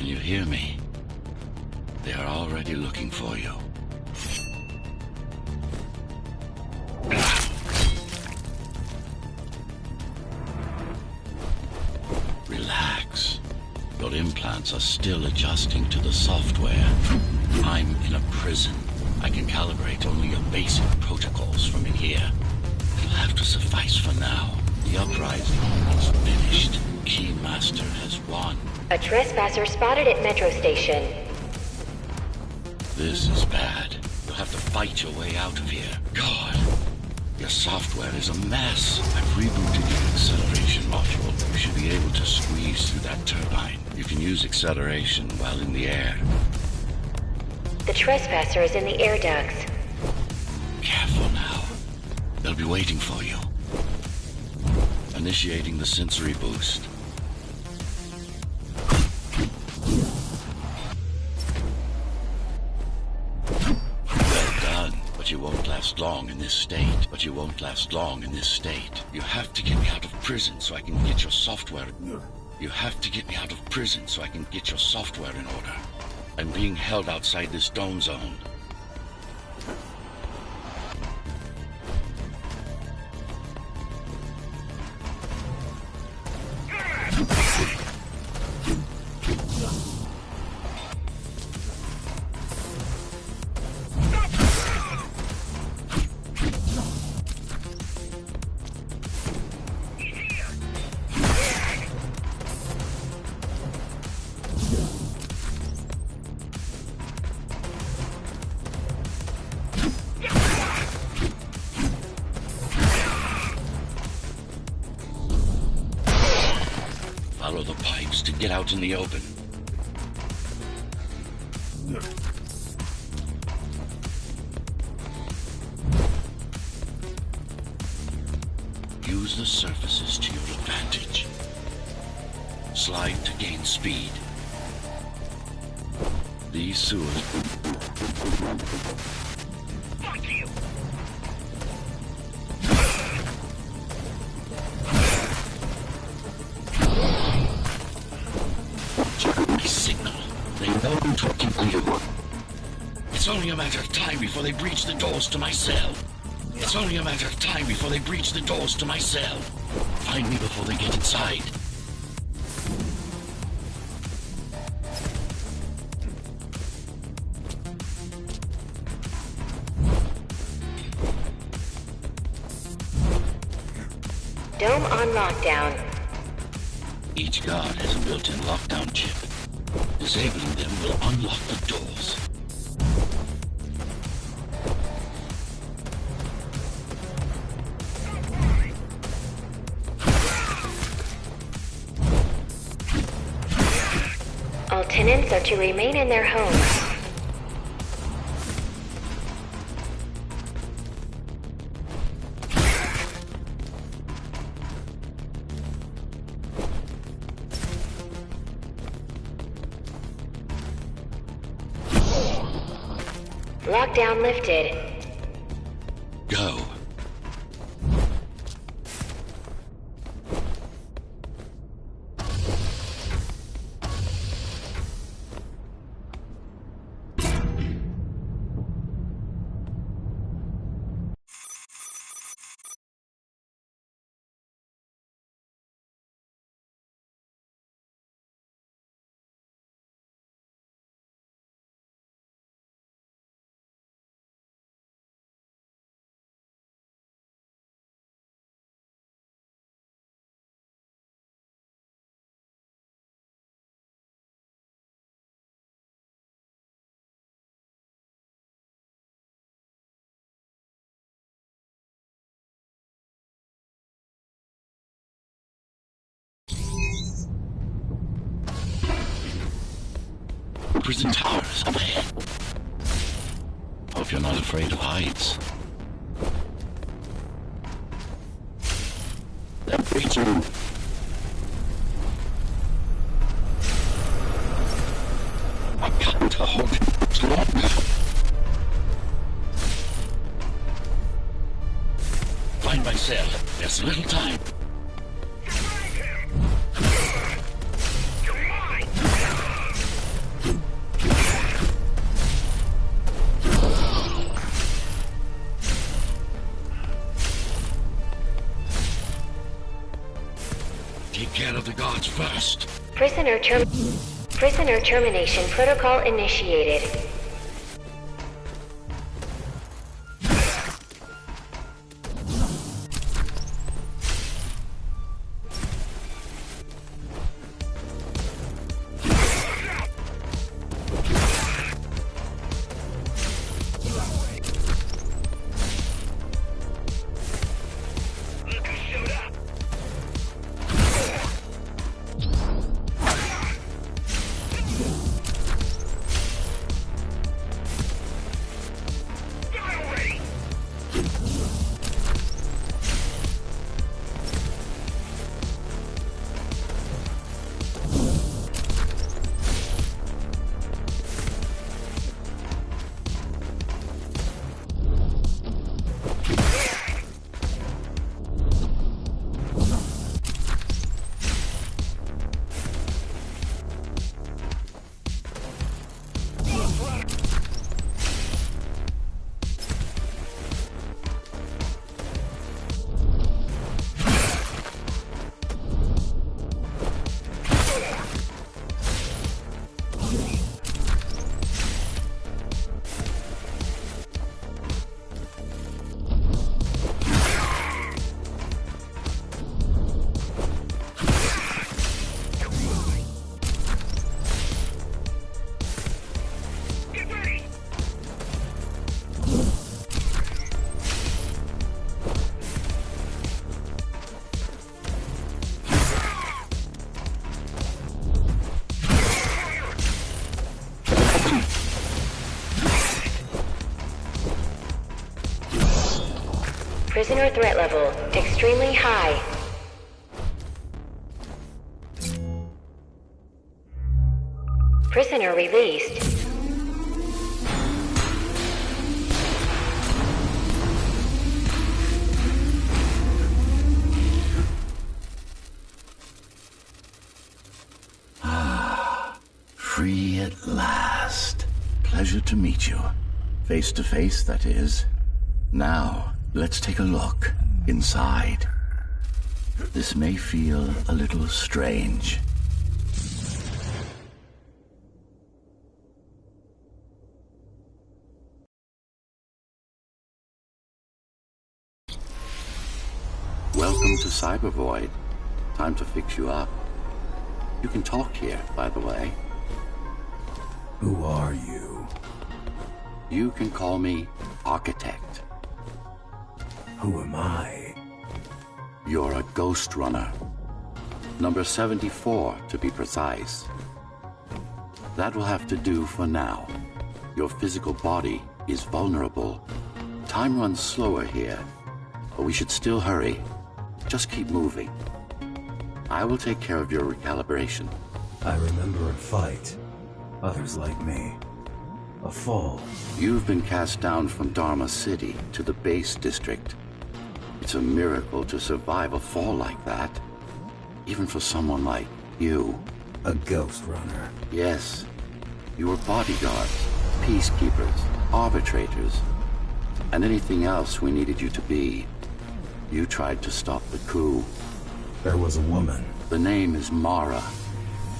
Can you hear me? They are already looking for you. Relax. Your implants are still adjusting to the software. I'm in a prison. I can calibrate only your basic protocols from in here. It'll have to suffice for now. The uprising is finished. Keymaster has won. A trespasser spotted at Metro Station. This is bad. You'll have to fight your way out of here. God, your software is a mess. I've rebooted your acceleration module. You should be able to squeeze through that turbine. You can use acceleration while in the air. The trespasser is in the air ducts. Careful now. They'll be waiting for you. Initiating the sensory boost. Well done, but you won't last long in this state. You have to get me out of prison so I can get your software. You have to get me out of prison so I can get your software in order. I'm being held outside this dome zone. Follow the pipes to get out in the open. Use the surfaces to your advantage. Slide to gain speed. These sewers... Fuck you! Signal. They know I'm talking to you. It's only a matter of time before they breach the doors to my cell. Find me before they get inside. Dome on lockdown. Each guard has a built-in lockdown chip. Disabling them will unlock the doors. All tenants are to remain in their homes. Lockdown lifted. Go. Prison towers up ahead. Hope you're not afraid of heights. They're breaching. I can't hold it longer. Find my cell. There's little time. take care of the guards first. Prisoner termination protocol initiated. Prisoner threat level extremely high. Prisoner released. Free at last. Pleasure to meet you. Face to face, that is. Now, let's take a look inside. This may feel a little strange. Welcome to Cybervoid. Time to fix you up. You can talk here, by the way. Who are you? You can call me Architect. Who am I? You're a Ghost Runner. Number 74, to be precise. That will have to do for now. Your physical body is vulnerable. Time runs slower here, but we should still hurry. Just keep moving. I will take care of your recalibration. I remember a fight. Others like me. A fall. You've been cast down from Dharma City to the base district. It's a miracle to survive a fall like that. Even for someone like you. A Ghost Runner. Yes. You were bodyguards, peacekeepers, arbitrators, and anything else we needed you to be. You tried to stop the coup. There was a woman. The name is Mara,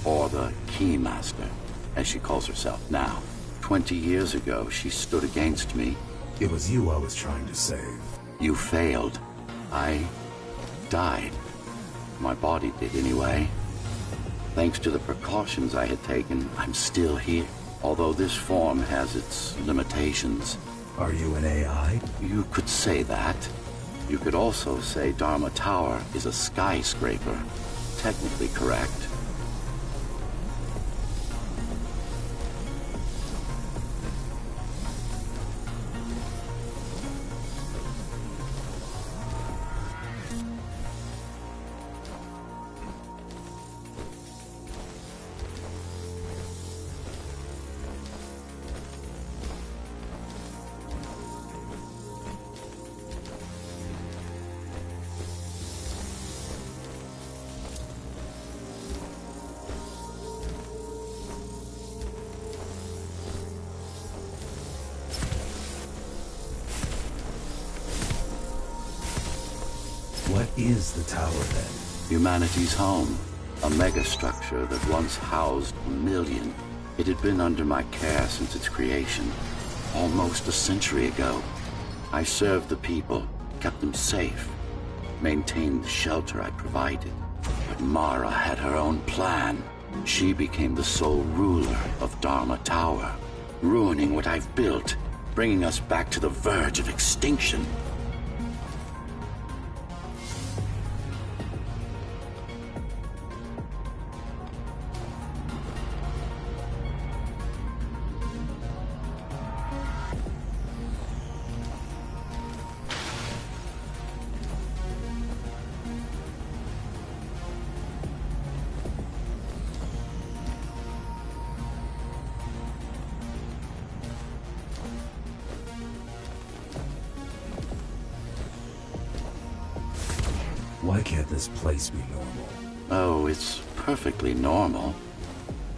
or the Keymaster, as she calls herself now. 20 years ago, she stood against me. It was you I was trying to save. You failed. I died. My body did anyway. Thanks to the precautions I had taken, I'm still here. Although this form has its limitations. Are you an AI? You could say that. You could also say Dharma Tower is a skyscraper. Technically correct. What is the tower then? Humanity's home, a megastructure that once housed 1 million. It had been under my care since its creation, almost a century ago. I served the people, kept them safe, maintained the shelter I provided. But Mara had her own plan. She became the sole ruler of Dharma Tower, ruining what I've built, bringing us back to the verge of extinction. Why can't this place be normal? Oh, it's perfectly normal.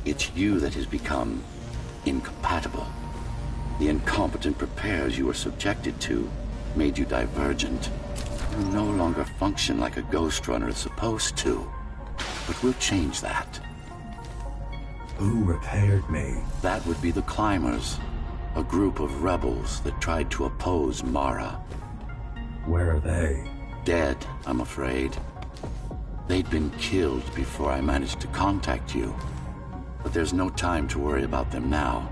It's you that has become incompatible. The incompetent repairs you were subjected to made you divergent. You no longer function like a Ghost Runner is supposed to. But we'll change that. Who repaired me? That would be the Climbers, a group of rebels that tried to oppose Mara. Where are they? Dead, I'm afraid. They'd been killed before I managed to contact you. But there's no time to worry about them now.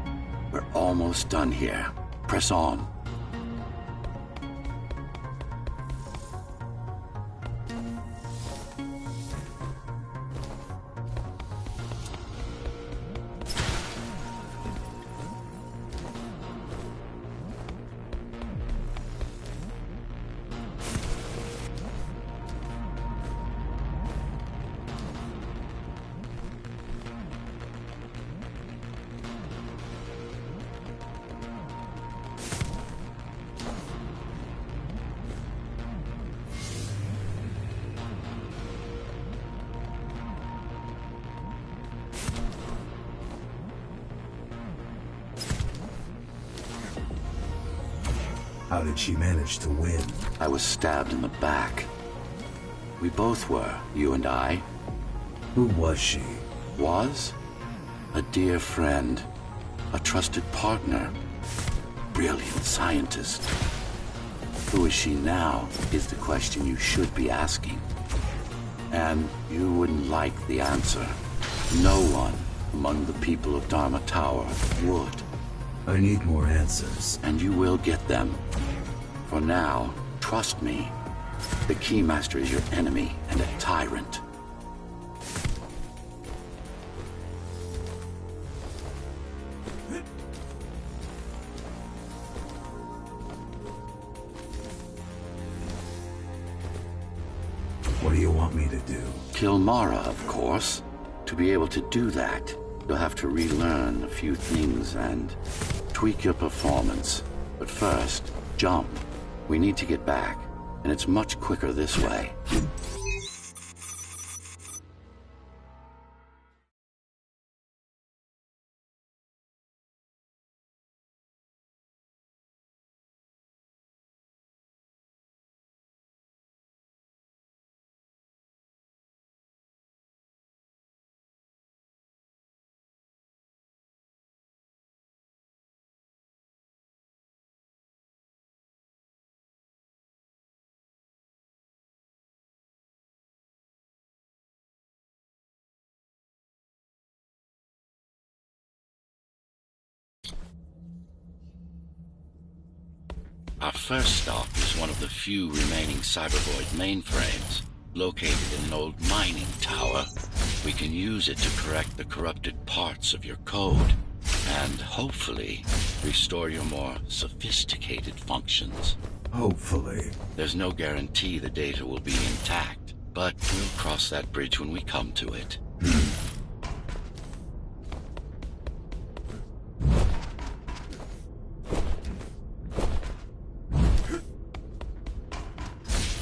We're almost done here. Press on. How did she manage to win? I was stabbed in the back. We both were, you and I. Who was she? Was? A dear friend. A trusted partner. Brilliant scientist. Who is she now, is the question you should be asking. And you wouldn't like the answer. No one among the people of Dharma Tower would. I need more answers. And you will get them. For now, trust me. The Keymaster is your enemy and a tyrant. What do you want me to do? Kill Mara, of course. To be able to do that, you'll have to relearn a few things and tweak your performance. But first, jump. We need to get back, and it's much quicker this way. Our first stop is one of the few remaining Cybervoid mainframes, located in an old mining tower. We can use it to correct the corrupted parts of your code, and hopefully restore your more sophisticated functions. Hopefully. There's no guarantee the data will be intact, but we'll cross that bridge when we come to it.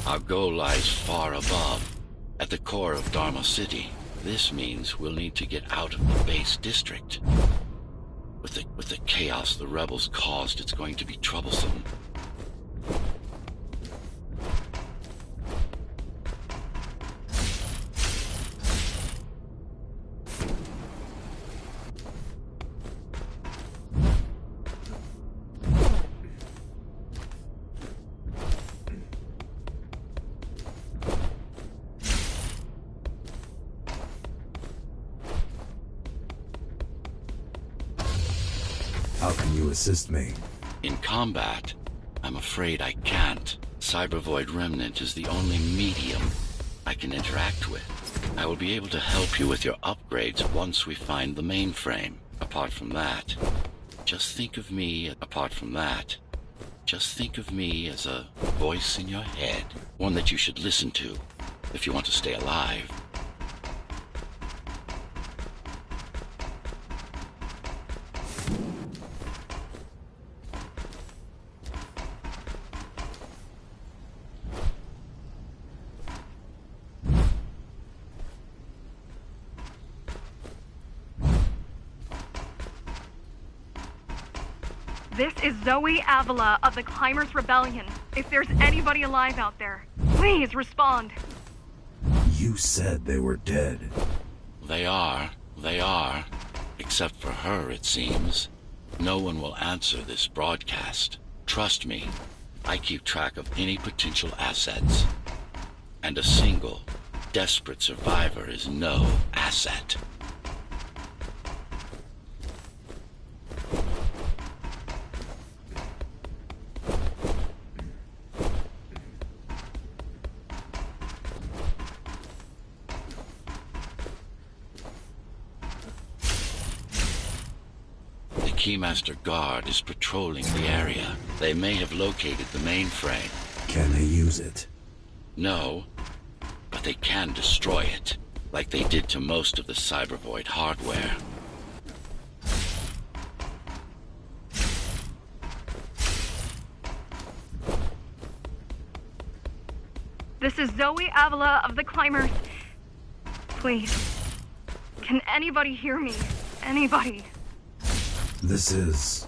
Our goal lies far above, at the core of Dharma City. This means we'll need to get out of the base district. With the chaos the rebels caused, it's going to be troublesome. Can you assist me? In combat, I'm afraid I can't. Cybervoid Remnant is the only medium I can interact with. I will be able to help you with your upgrades once we find the mainframe. Apart from that, just think of me as a voice in your head. One that you should listen to if you want to stay alive. This is Zoe Avila of the Climbers Rebellion. If there's anybody alive out there, please respond. You said they were dead. They are. Except for her, it seems. No one will answer this broadcast. Trust me, I keep track of any potential assets. And a single, desperate survivor is no asset. Keymaster Guard is patrolling the area. They may have located the mainframe. Can they use it? No, but they can destroy it, like they did to most of the Cybervoid hardware. This is Zoe Avila of the Climbers. Please, can anybody hear me? Anybody? This is...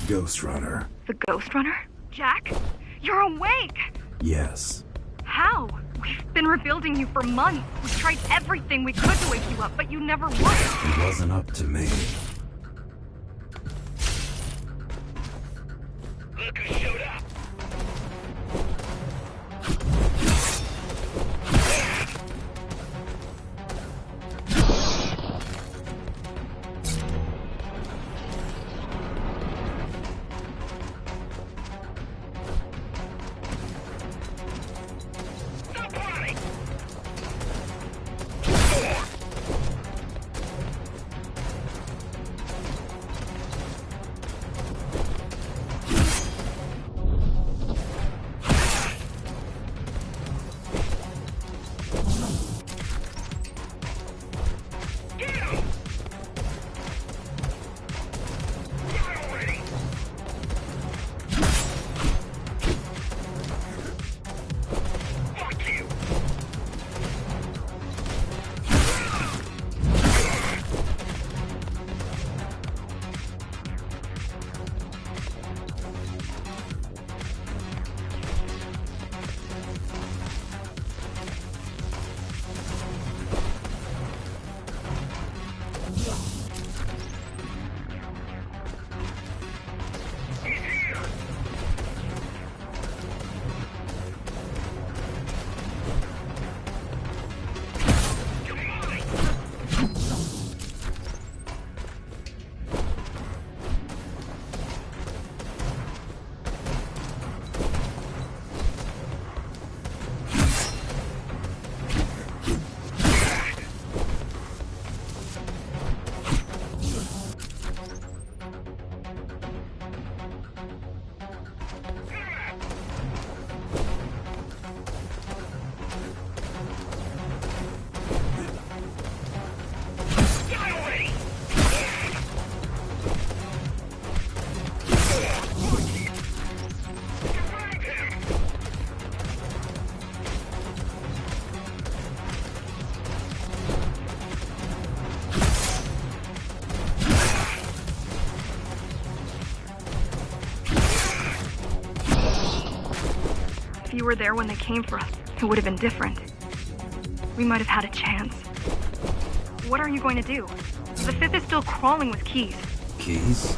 Ghost Runner. The Ghost Runner? Jack? You're awake! Yes. How? We've been rebuilding you for months. We tried everything we could to wake you up, but you never would. It wasn't up to me. Look who showed up! If you were there when they came for us, it would have been different. We might have had a chance. What are you going to do? The Fifth is still crawling with keys. Keys?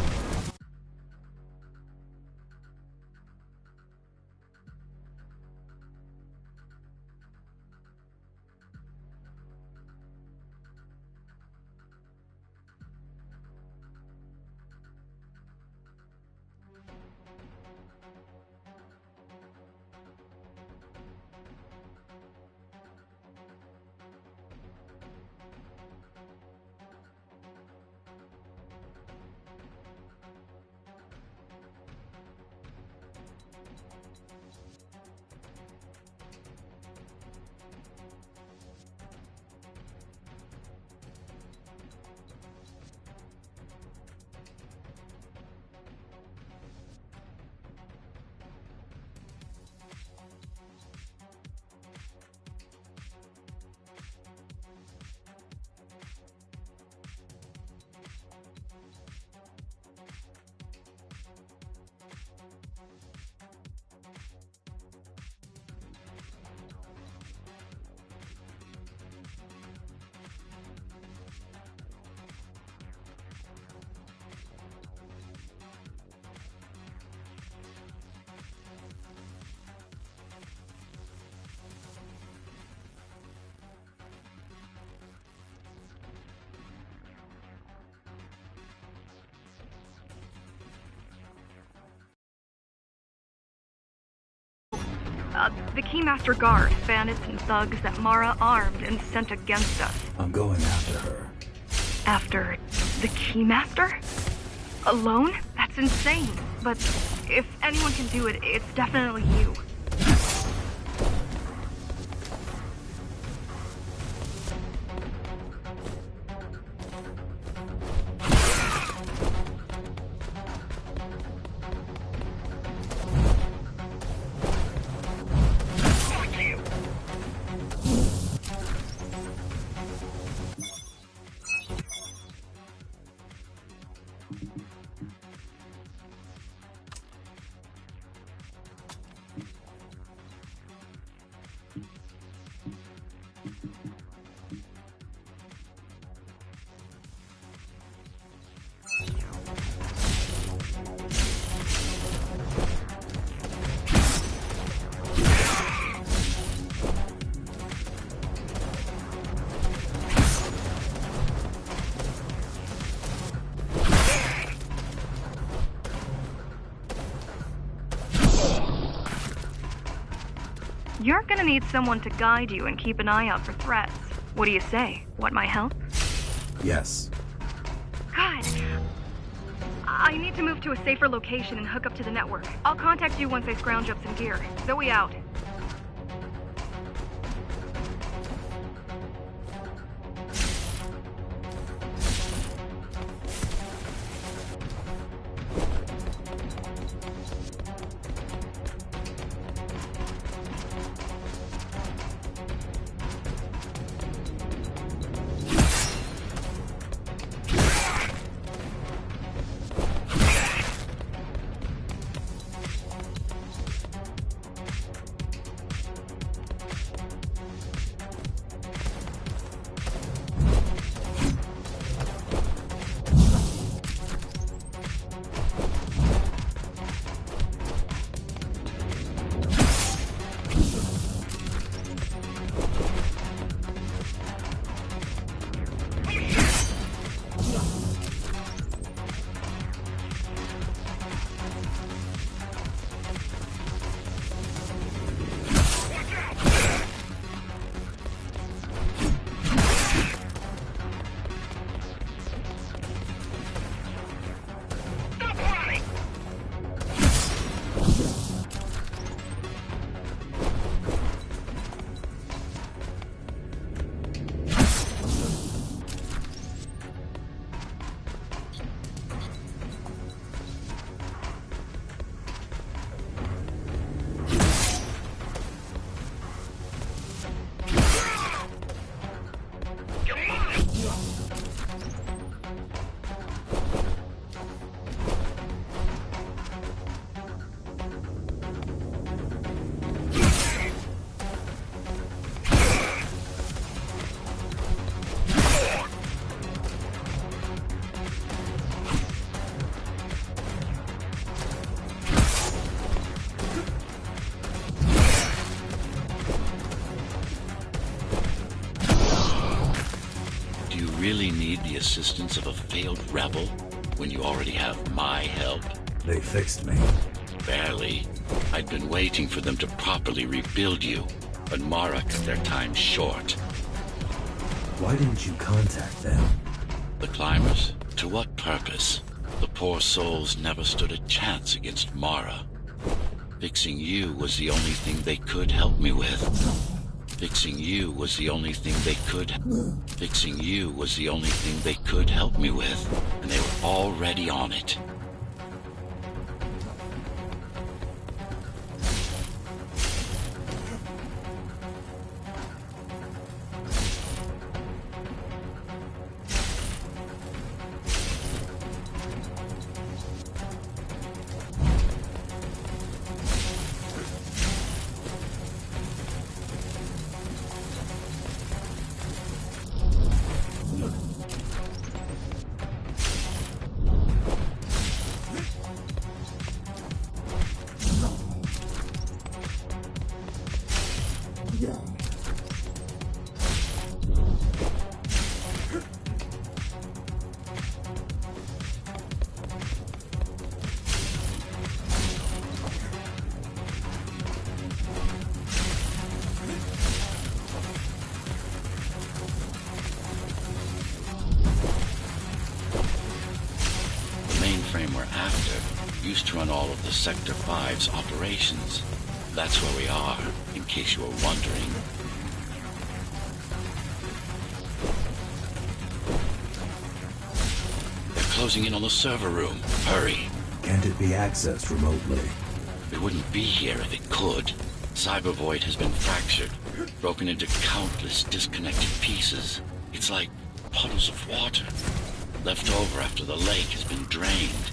The Keymaster Guard, bandits and thugs that Mara armed and sent against us. I'm going after her. After the Keymaster? Alone? That's insane. But if anyone can do it, it's definitely you. You're gonna need someone to guide you and keep an eye out for threats. What do you say? Want my help? Yes. Good. I need to move to a safer location and hook up to the network. I'll contact you once I scrounge up some gear. Zoe out. Really need the assistance of a failed rebel when you already have my help? They fixed me. Barely. I'd been waiting for them to properly rebuild you, but Mara cut their time short. Why didn't you contact them? The climbers? To what purpose? The poor souls never stood a chance against Mara. Fixing you was the only thing they could help me with. Fixing you was the only thing they could... Fixing you was the only thing they could help me with, and they were already on it. the Sector 5's operations. That's where we are, in case you were wondering. They're closing in on the server room. Hurry. Can't it be accessed remotely? We wouldn't be here if it could. Cybervoid has been fractured, broken into countless disconnected pieces. It's like puddles of water, left over after the lake has been drained.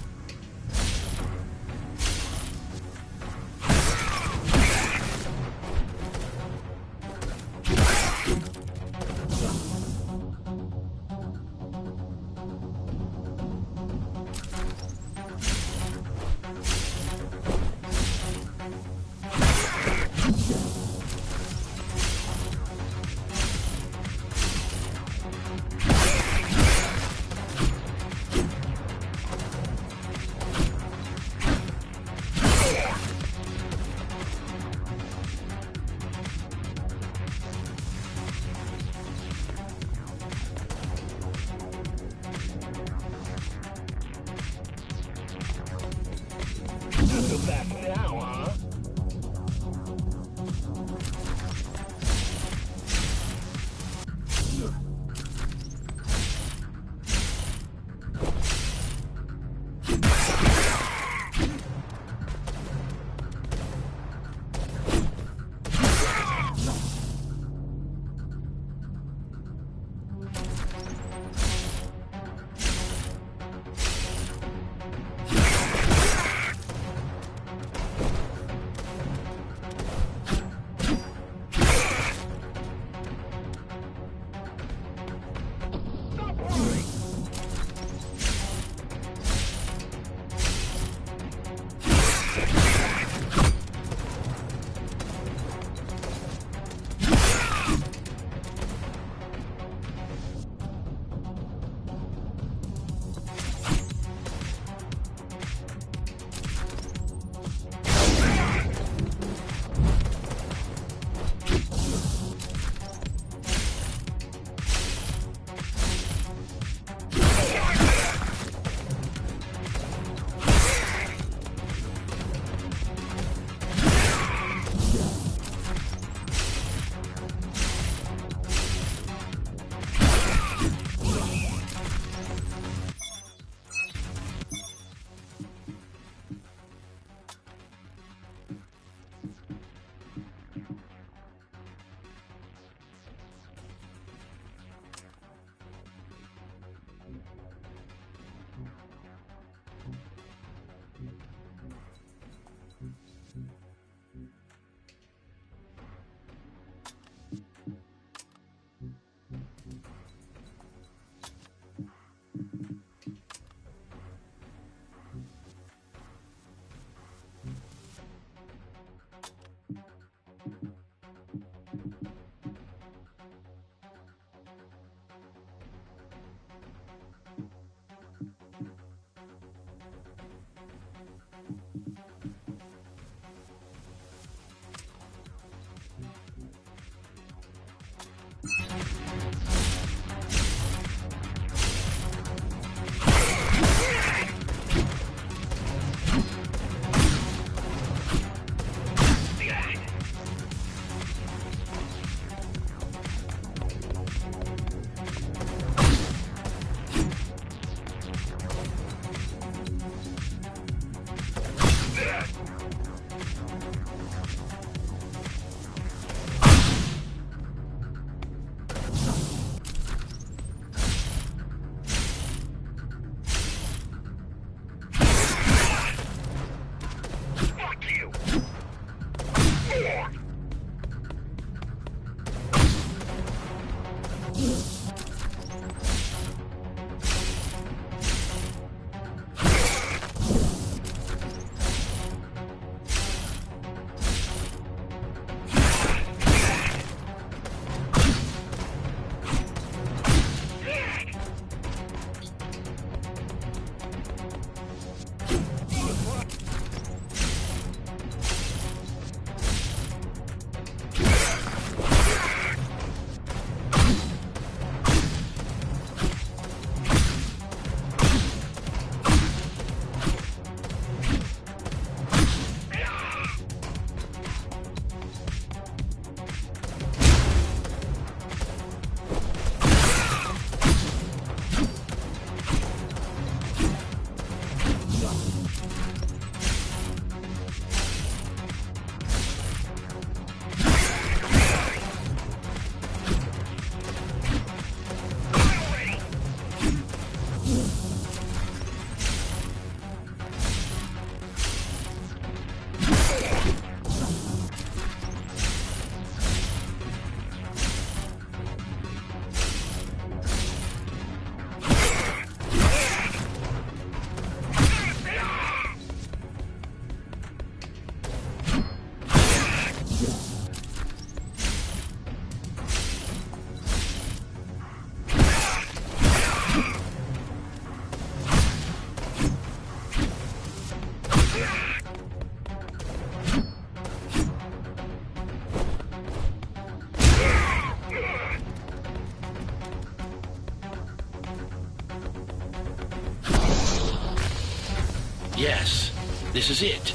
This is it.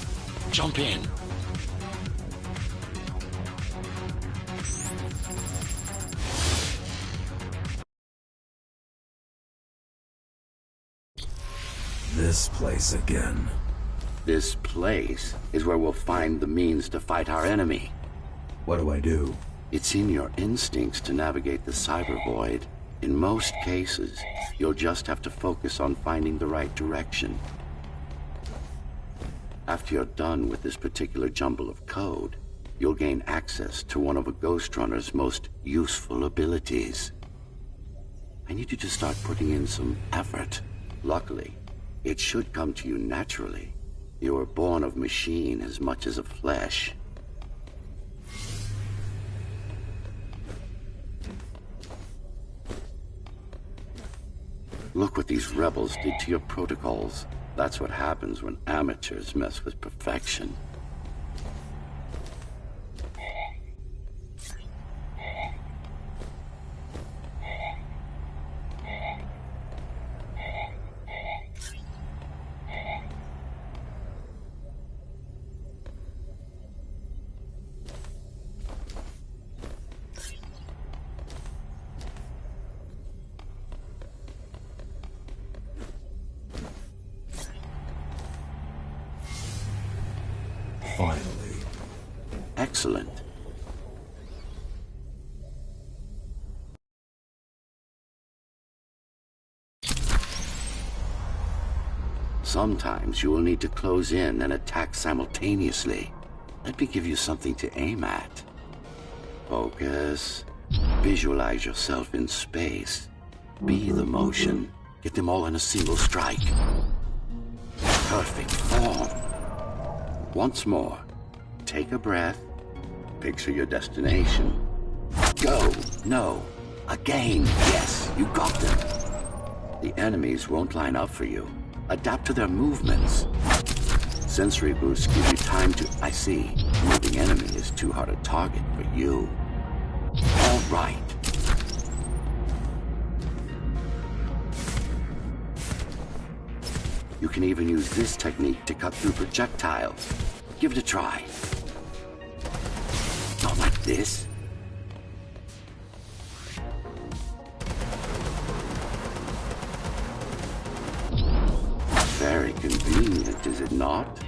Jump in. This place again. This place is where we'll find the means to fight our enemy. What do I do? It's in your instincts to navigate the cyber void. In most cases, you'll just have to focus on finding the right direction. After you're done with this particular jumble of code, you'll gain access to one of a Ghost Runner's most useful abilities. I need you to start putting in some effort. Luckily, it should come to you naturally. You were born of machine as much as of flesh. Look what these rebels did to your protocols. That's what happens when amateurs mess with perfection. Finally. Excellent. Sometimes you will need to close in and attack simultaneously. Let me give you something to aim at. Focus. Visualize yourself in space. Be the motion. Get them all in a single strike. Perfect form. Once more, take a breath, picture your destination. Go! No! Again! Yes! You got them! The enemies won't line up for you. Adapt to their movements. Sensory boosts give you time to... I see. Moving enemy is too hard a target for you. All right. You can even use this technique to cut through projectiles. Give it a try. Not like this. Very convenient, is it not?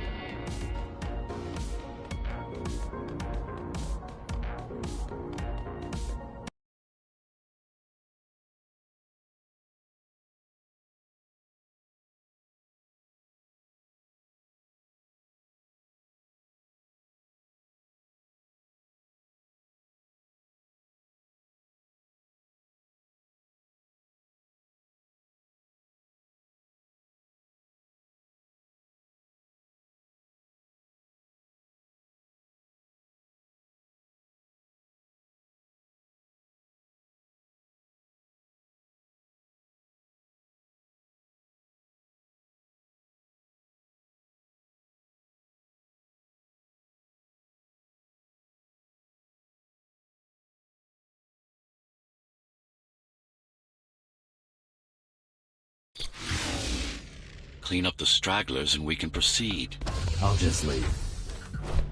Clean up the stragglers and we can proceed. I'll just leave.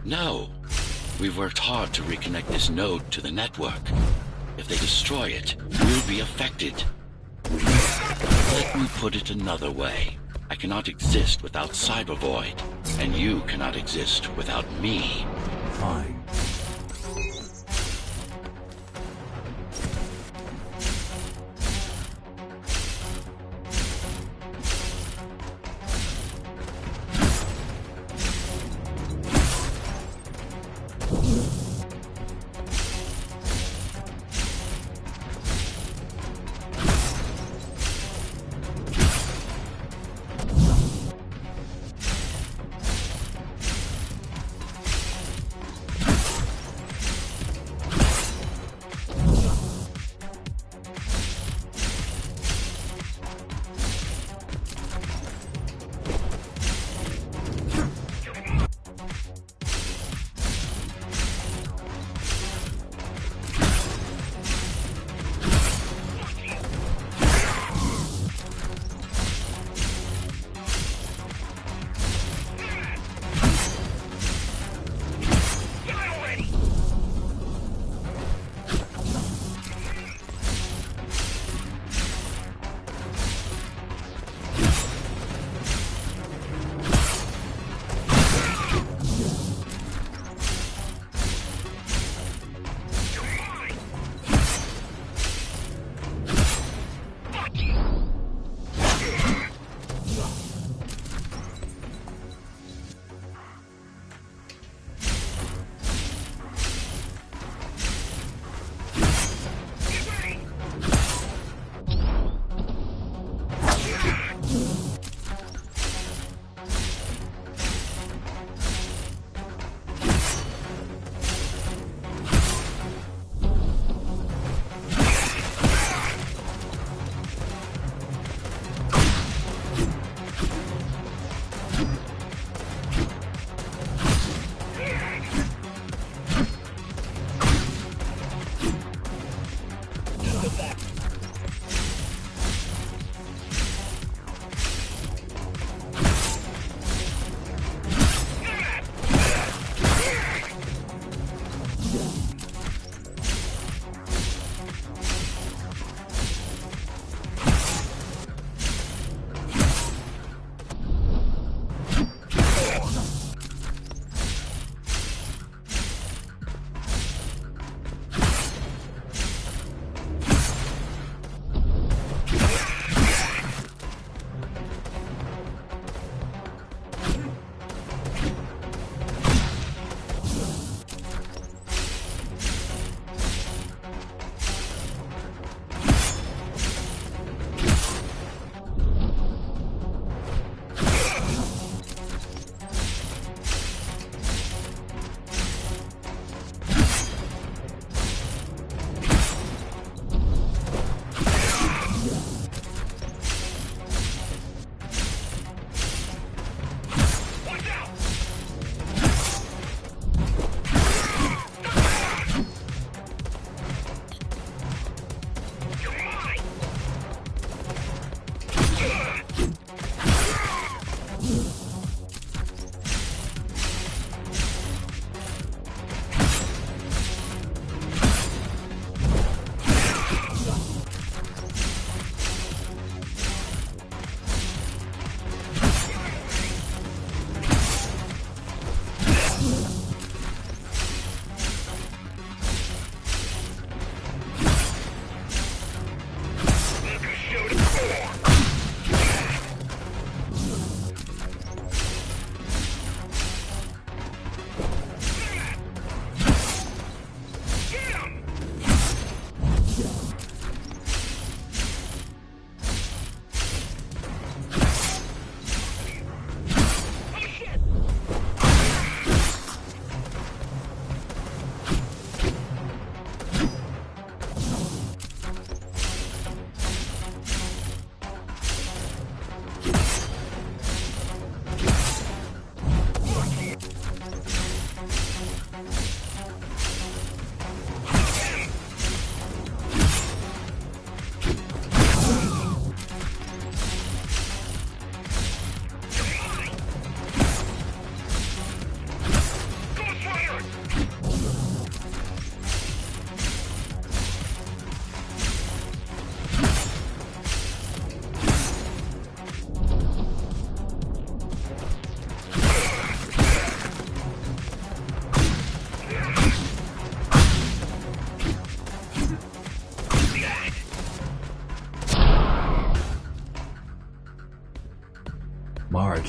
No. We've worked hard to reconnect this node to the network. If they destroy it, we'll be affected. Let me put it another way. I cannot exist without Cyber Void, and you cannot exist without me. Fine.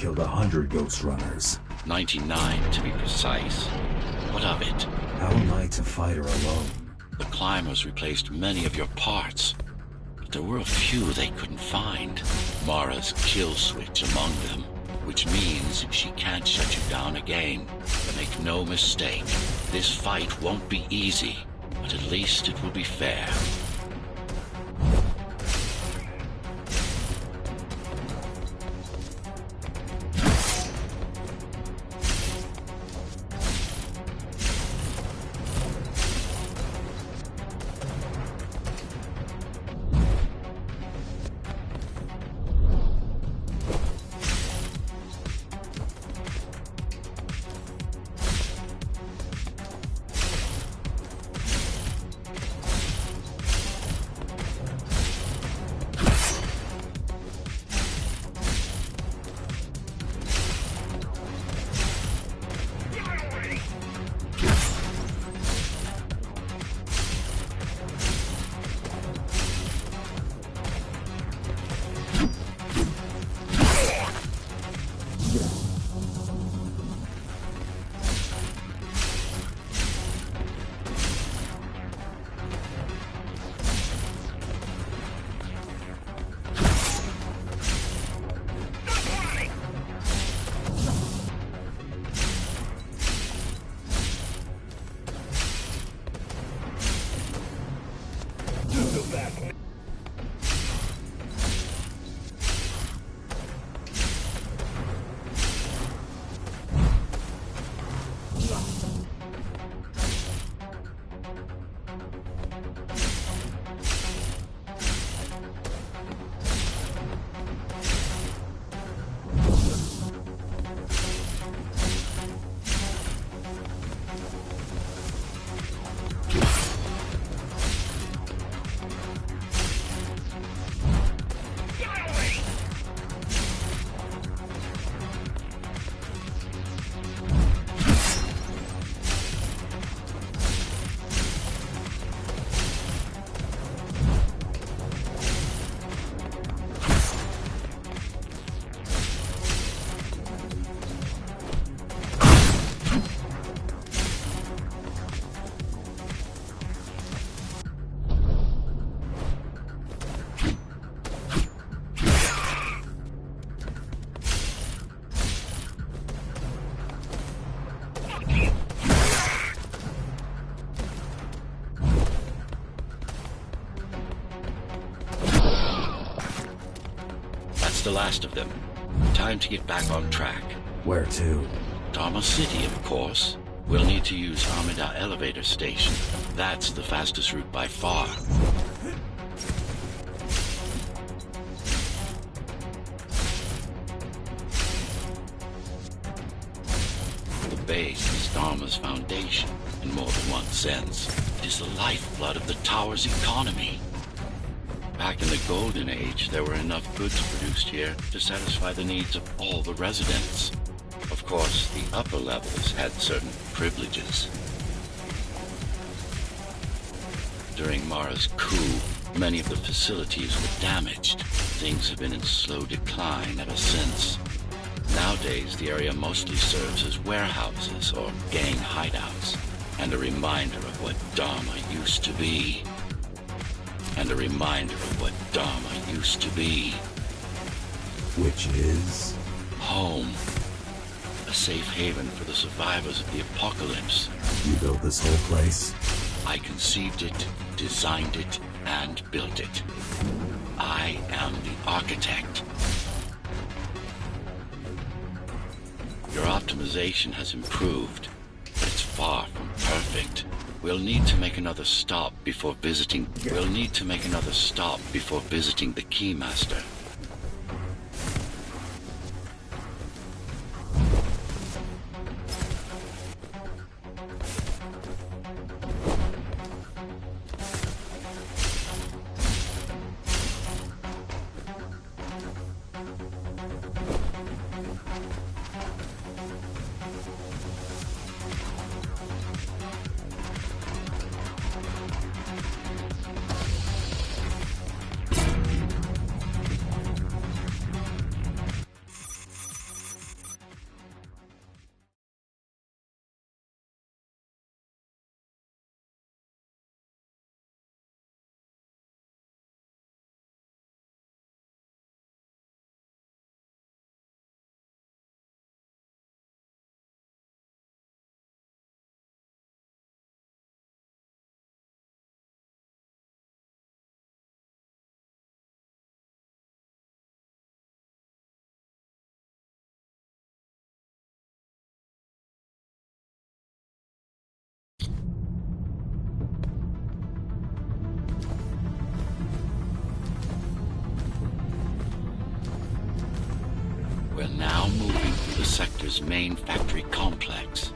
killed 100 Ghost Runners. 99 to be precise. What of it? How am I to fight her alone? The climbers replaced many of your parts, but there were a few they couldn't find. Mara's kill switch among them, which means she can't shut you down again. Make no mistake, this fight won't be easy, but at least it will be fair. The last of them. Time to get back on track. Where to? Dharma City, of course. We'll need to use Amida Elevator Station. That's the fastest route by far. The base is Dharma's foundation, in more than one sense. It is the lifeblood of the tower's economy. Back in the Golden Age, there were enough goods produced here to satisfy the needs of all the residents. Of course, the upper levels had certain privileges. During Mara's coup, many of the facilities were damaged. Things have been in slow decline ever since. Nowadays, the area mostly serves as warehouses or gang hideouts, and a reminder of what Dharma used to be. And a reminder of what Dharma used to be. Which is? Home. A safe haven for the survivors of the apocalypse. You built this whole place? I conceived it, designed it, and built it. I am the architect. Your optimization has improved, but it's far from perfect. We'll need to make another stop before visiting the Keymaster. Master's main factory complex.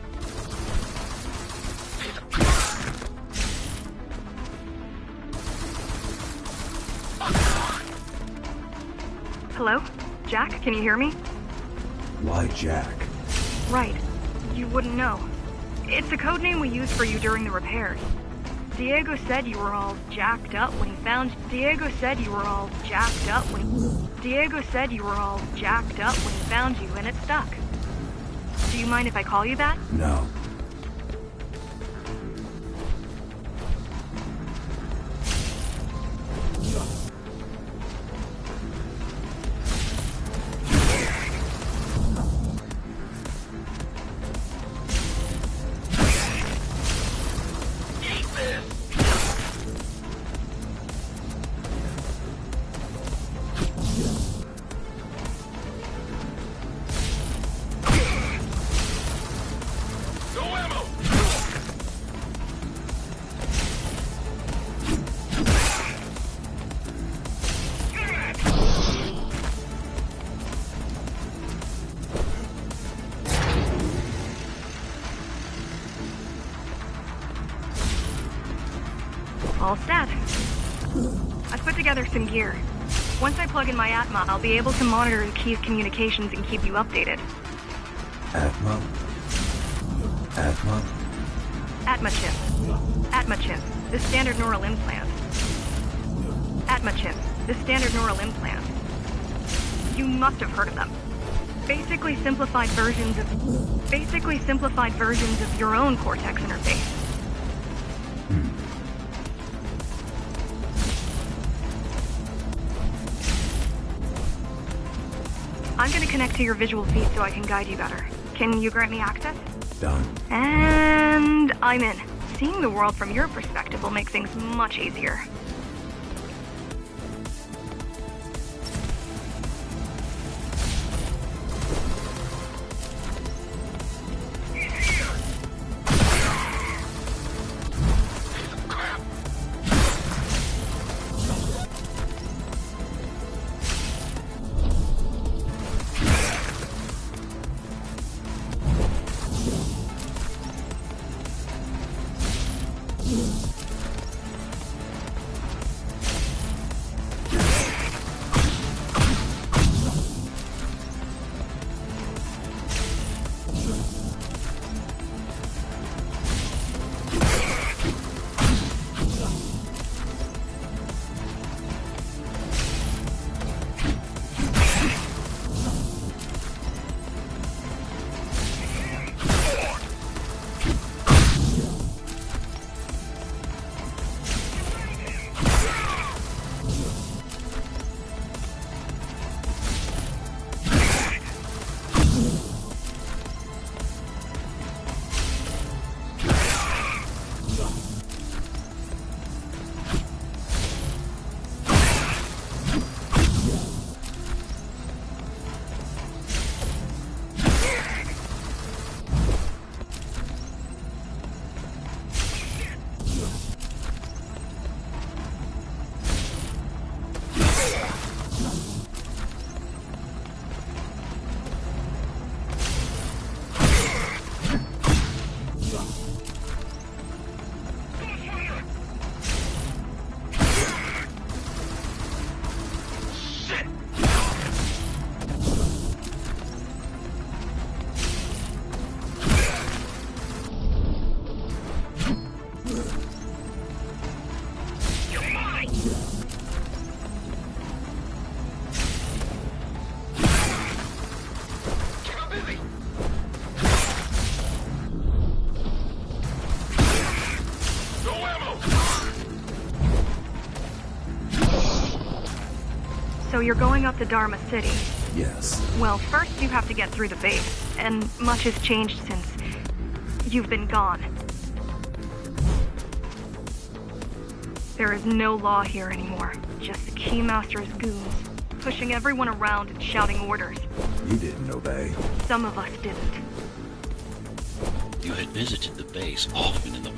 Hello? Jack, can you hear me? Why Jack? Right. You wouldn't know. It's a code name we used for you during the repairs. Diego said you were all jacked up when he found you, and it stuck. Do you mind if I call you that? No. All set. I've put together some gear. Once I plug in my Atma, I'll be able to monitor the key's communications and keep you updated. Atma? Atma? Atma chip. Atma chip. The standard neural implant. Atma chip. The standard neural implant. You must have heard of them. Basically simplified versions of your own Cortex interface. I'm gonna connect to your visual feed so I can guide you better. Can you grant me access? Done. And I'm in. Seeing the world from your perspective will make things much easier. So you're going up to Dharma City. Yes. Well, first you have to get through the base, and much has changed since you've been gone. There is no law here anymore, just the Keymaster's goons, pushing everyone around and shouting orders. You didn't obey. Some of us didn't. You had visited the base often in the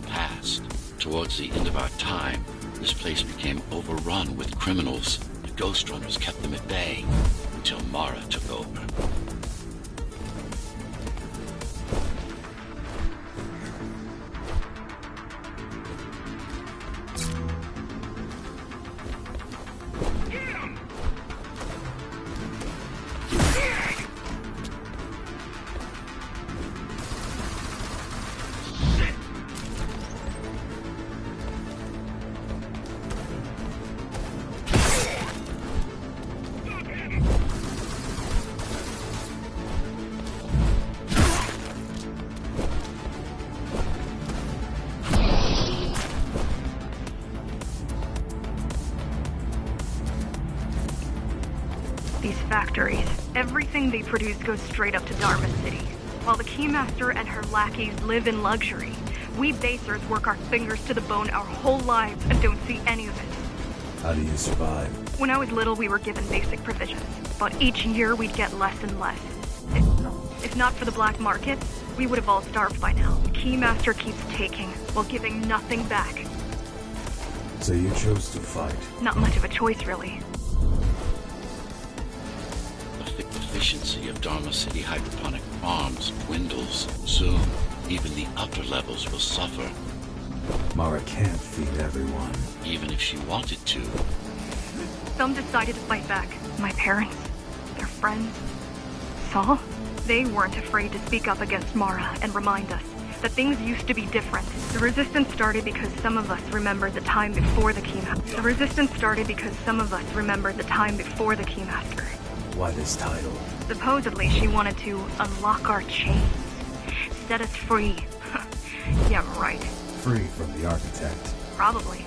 past. Towards the end of our time, this place became overrun with criminals. The Ghost Runners kept them at bay. until Mara took over. These factories, everything they produce goes straight up to Dharma City. While the Keymaster and her lackeys live in luxury, we basers work our fingers to the bone our whole lives and don't see any of it. How do you survive? When I was little, we were given basic provisions, but each year we'd get less and less. If not for the black market, we would have all starved by now. The Keymaster keeps taking, while giving nothing back. So you chose to fight. Not much of a choice, really. The efficiency of Dharma City hydroponic farms dwindles. Soon, even the upper levels will suffer. Mara can't feed everyone. Even if she wanted to. Some decided to fight back. My parents, their friends, Saul. They weren't afraid to speak up against Mara and remind us that things used to be different. The resistance started because some of us remembered the time before the Keymaster. Why this title? Supposedly, she wanted to unlock our chains. Set us free. Yeah, right. Free from the architect. Probably.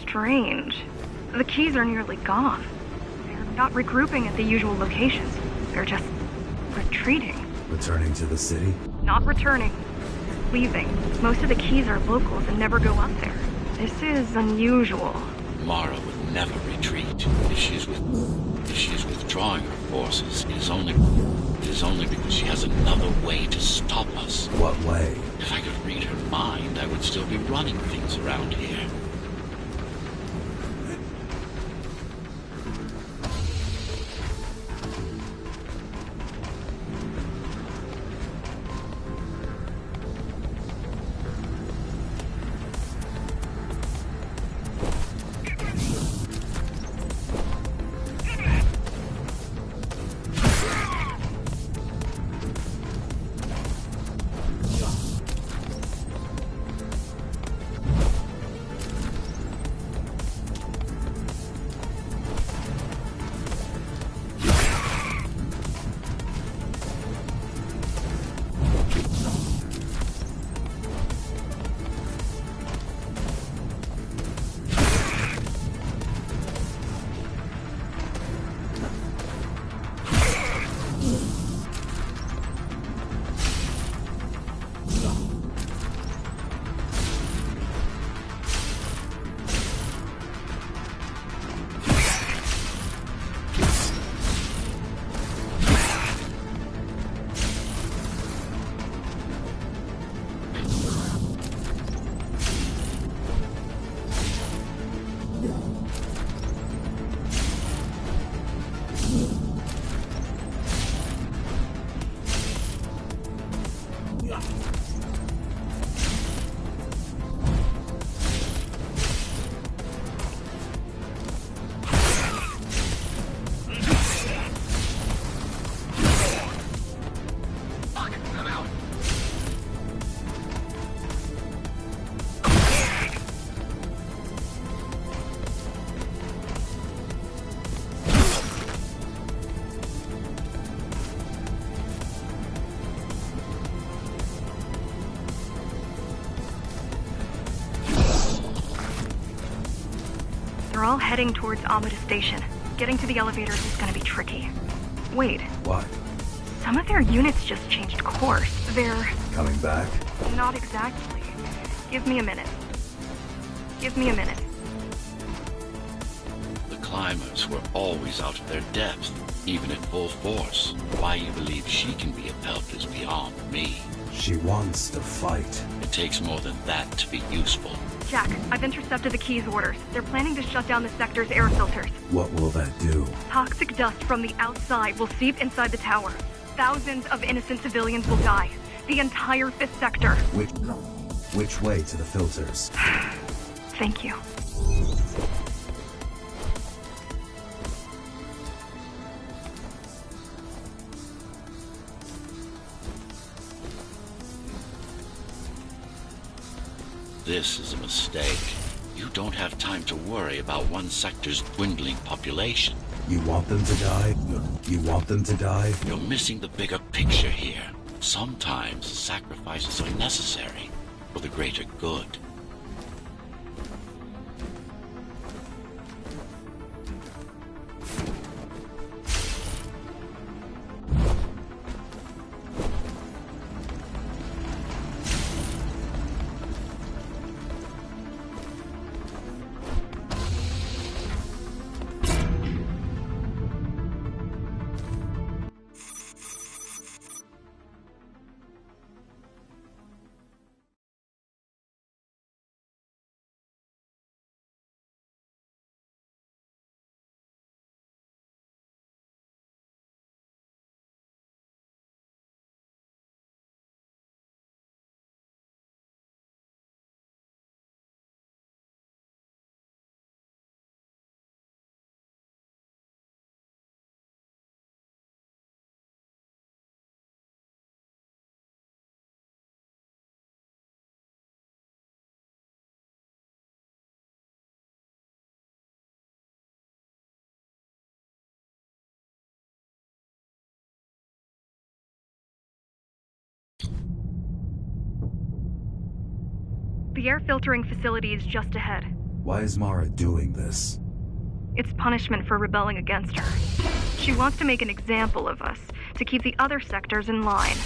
Strange. The keys are nearly gone. They're not regrouping at the usual locations. They're just retreating. Returning to the city? Not returning. Leaving. Most of the keys are locals and never go up there. This is unusual. Mara would never retreat. If she's withdrawing her forces, it is only because she has another way to stop us. What way? If I could read her mind, I would still be running things around here. They're all heading towards Amida Station. Getting to the elevators is gonna be tricky. Wait, What? some of their units just changed course. They're... Coming back? not exactly. Give me a minute. Give me a minute. The climbers were always out of their depth, even at full force. Why you believe she can be of help is beyond me. She wants to fight. It takes more than that to be useful. Jack, I've intercepted the Key's orders. They're planning to shut down the sector's air filters. What will that do? Toxic dust from the outside will seep inside the tower. Thousands of innocent civilians will die. The entire 5th sector. Which way to the filters? Thank you. This is a mistake. You don't have time to worry about one sector's dwindling population. You want them to die? You want them to die? You're missing the bigger picture here. Sometimes sacrifices are necessary for the greater good. The air filtering facility is just ahead. Why is Mara doing this? It's punishment for rebelling against her. She wants to make an example of us, to keep the other sectors in line.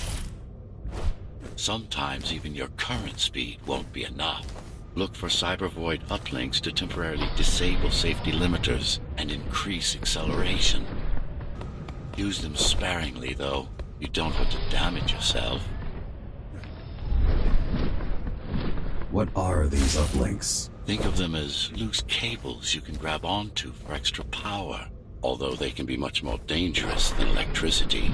Sometimes even your current speed won't be enough. Look for cybervoid uplinks to temporarily disable safety limiters and increase acceleration. Use them sparingly, though. You don't want to damage yourself. What are these uplinks? Think of them as loose cables you can grab onto for extra power, although they can be much more dangerous than electricity.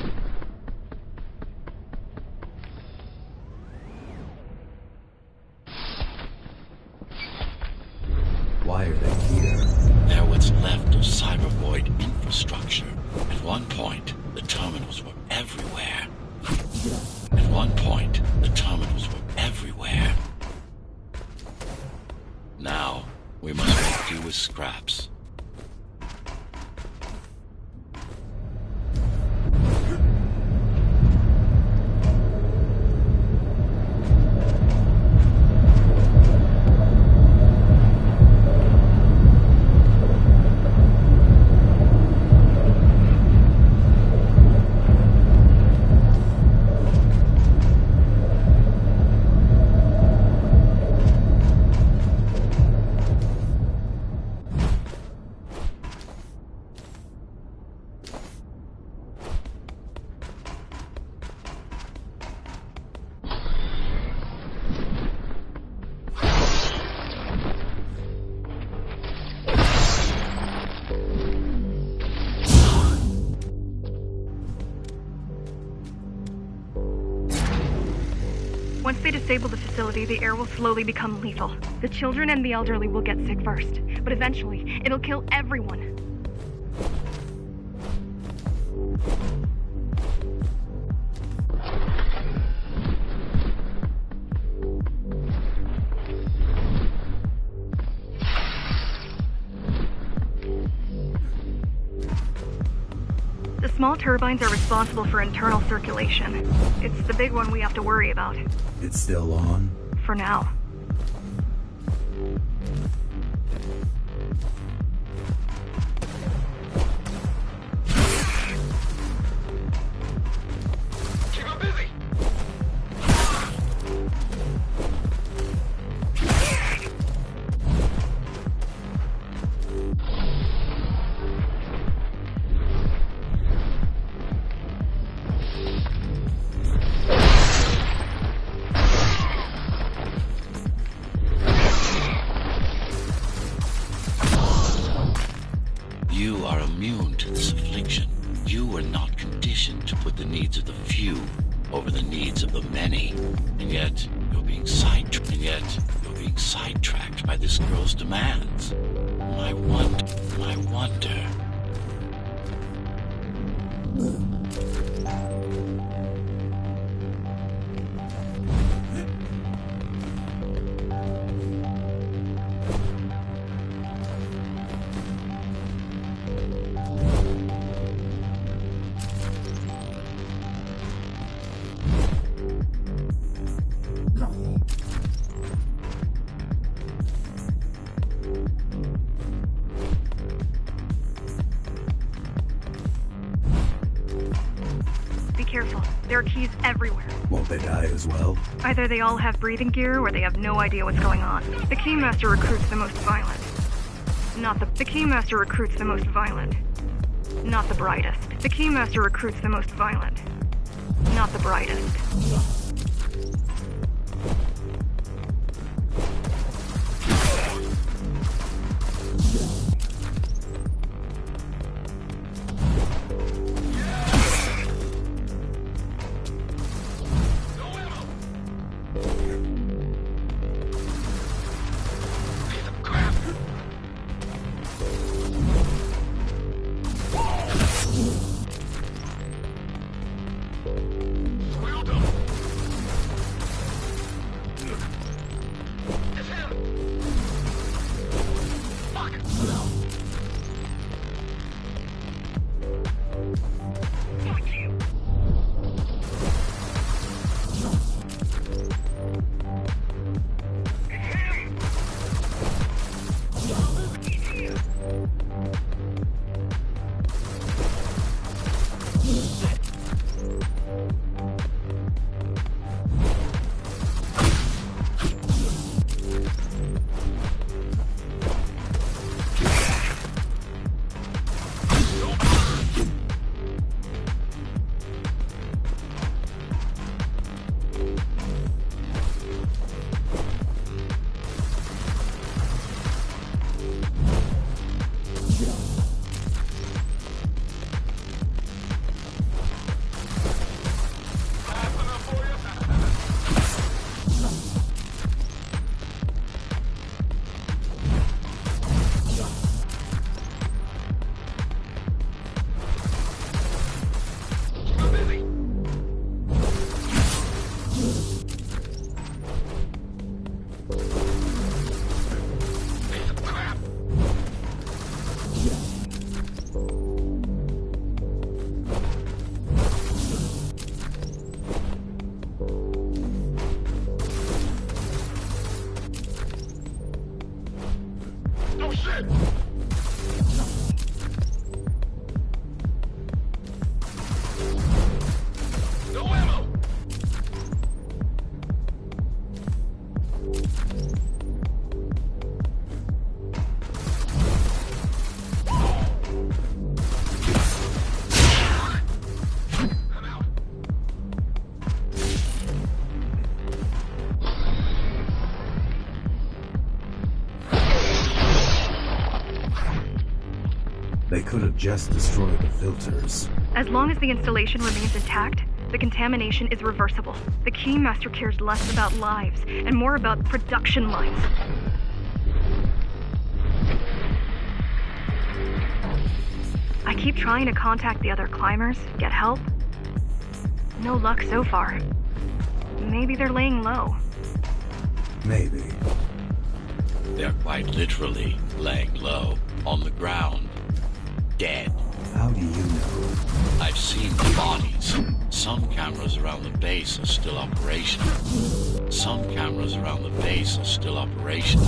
Why are they here? They're what's left of cybervoid infrastructure. At one point, the terminals were everywhere. At one point, the terminals were everywhere. Now, we must make do with scraps. Once they disable the facility, the air will slowly become lethal. The children and the elderly will get sick first, but eventually, it'll kill everyone. The small turbines are responsible for internal circulation. It's the big one we have to worry about. It's still on? For now. You are immune to this affliction. You were not conditioned to put the needs of the few over the needs of the many. And yet, you're being sidetracked by this girl's demands. My wonder. Careful. There are keys everywhere. Won't they die as well? Either they all have breathing gear or they have no idea what's going on. The Keymaster recruits the most violent. The Keymaster recruits the most violent. Not the brightest. The Keymaster recruits the most violent. Not the brightest. They could have just destroyed the filters. As long as the installation remains intact, the contamination is reversible. The Keymaster cares less about lives and more about production lines. I keep trying to contact the other climbers, get help. No luck so far. Maybe they're laying low. Maybe. They're quite literally laying low on the ground. Dead. How do you know? I've seen the bodies. Some cameras around the base are still operational. Some cameras around the base are still operational.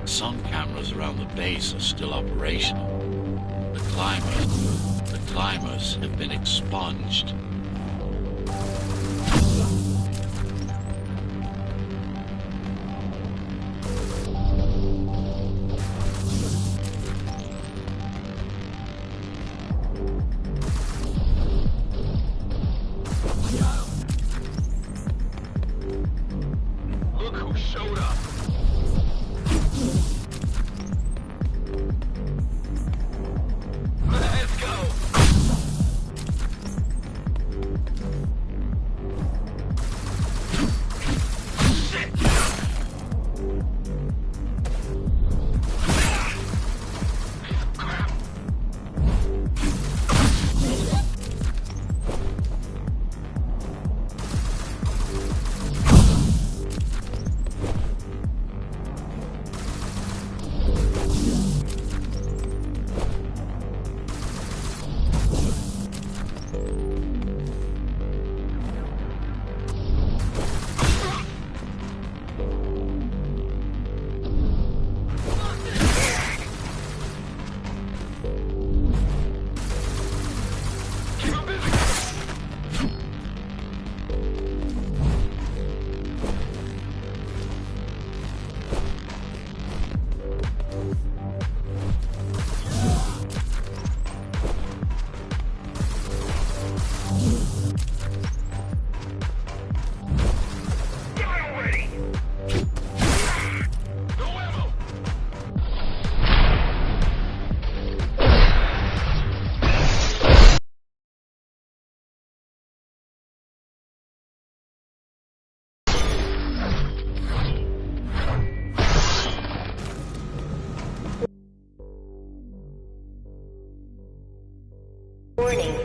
Some cameras around the base are still operational. The climbers have been expunged. Warning.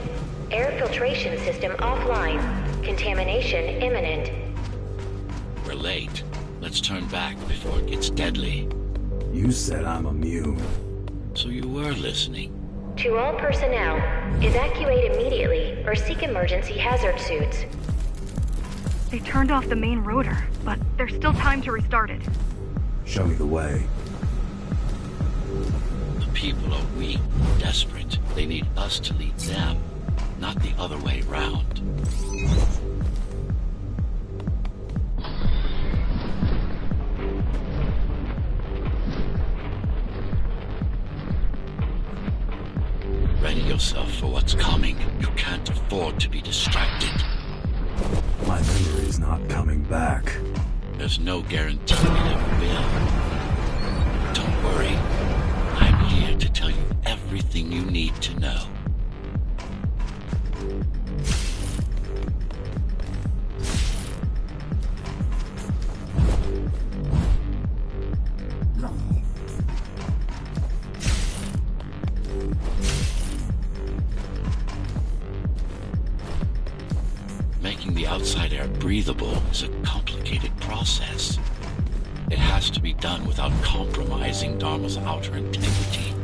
Air filtration system offline. Contamination imminent. We're late. Let's turn back before it gets deadly. You said I'm immune. So you were listening. To all personnel, evacuate immediately or seek emergency hazard suits. They turned off the main rotor, but there's still time to restart it. Show me the way. The people are weak, desperate. They need us to lead them, not the other way round. Ready yourself for what's coming. You can't afford to be distracted. My memory's not coming back. There's no guarantee it ever will. Don't worry. I'm here to tell you everything you need to know. Making the outside air breathable is a complicated process. It has to be done without compromising Dharma's outer integrity.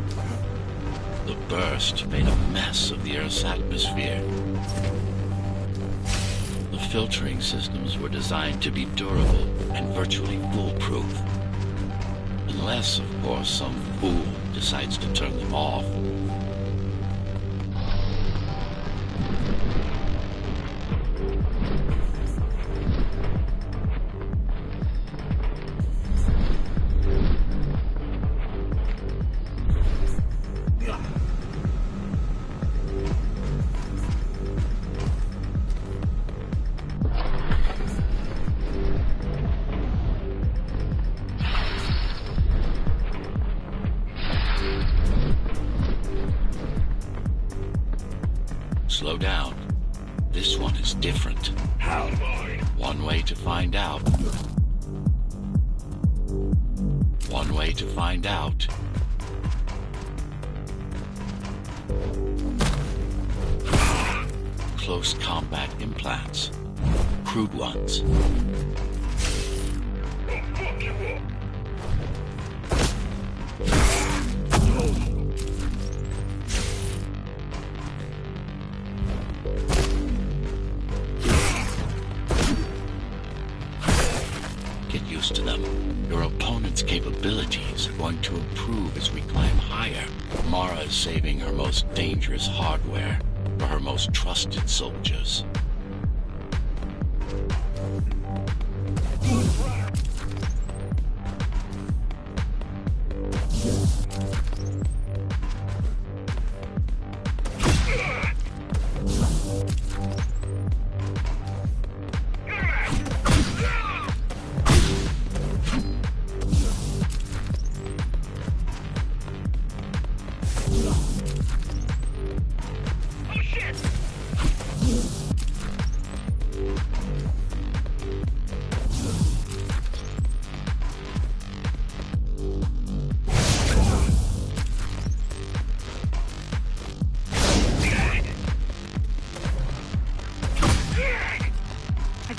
The burst made a mess of the Earth's atmosphere. The filtering systems were designed to be durable and virtually foolproof. Unless, of course, some fool decides to turn them off. Slow down. This one is different. How? One way to find out. One way to find out. Close combat implants. Crude ones. Get used to them. Your opponent's capabilities are going to improve as we climb higher. Mara is saving her most dangerous hardware for her most trusted soldiers.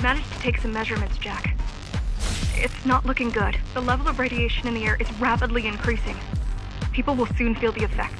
Managed to take some measurements, Jack. It's not looking good. The level of radiation in the air is rapidly increasing. People will soon feel the effects.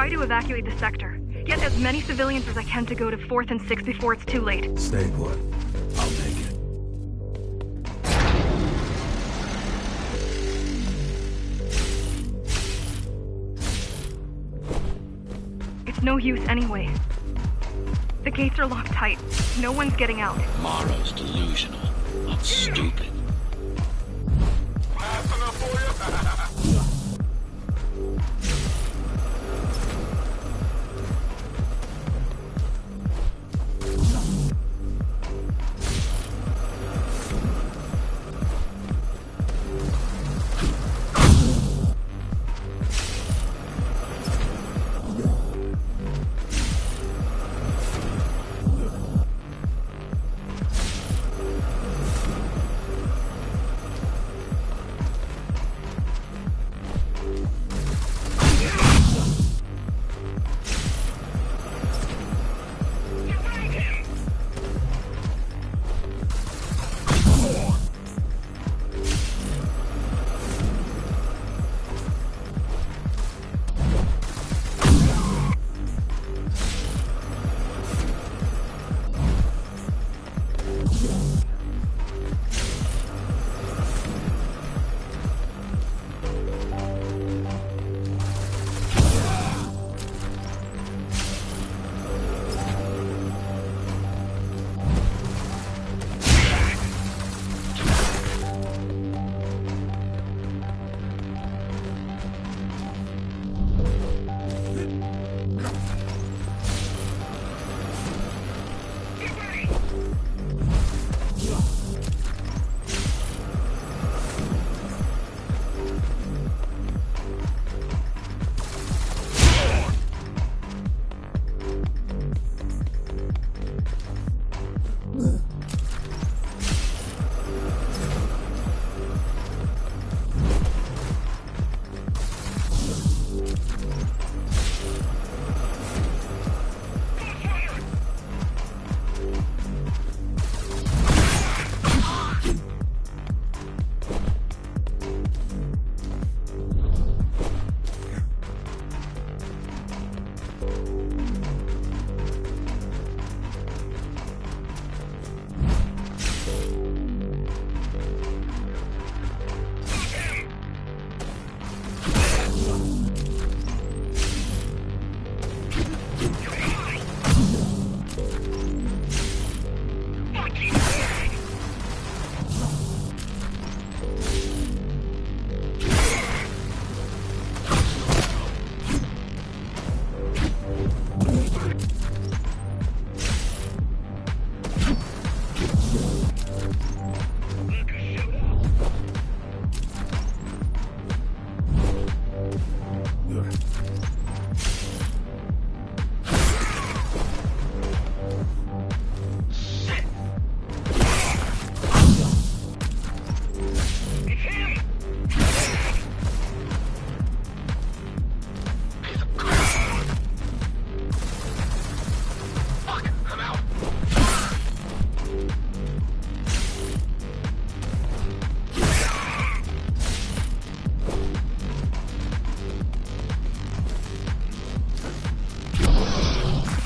try to evacuate the sector. Get as many civilians as I can to go to 4th and 6th before it's too late. Stay put. I'll make it. It's no use anyway. The gates are locked tight. No one's getting out. Morrow's delusional, not stupid.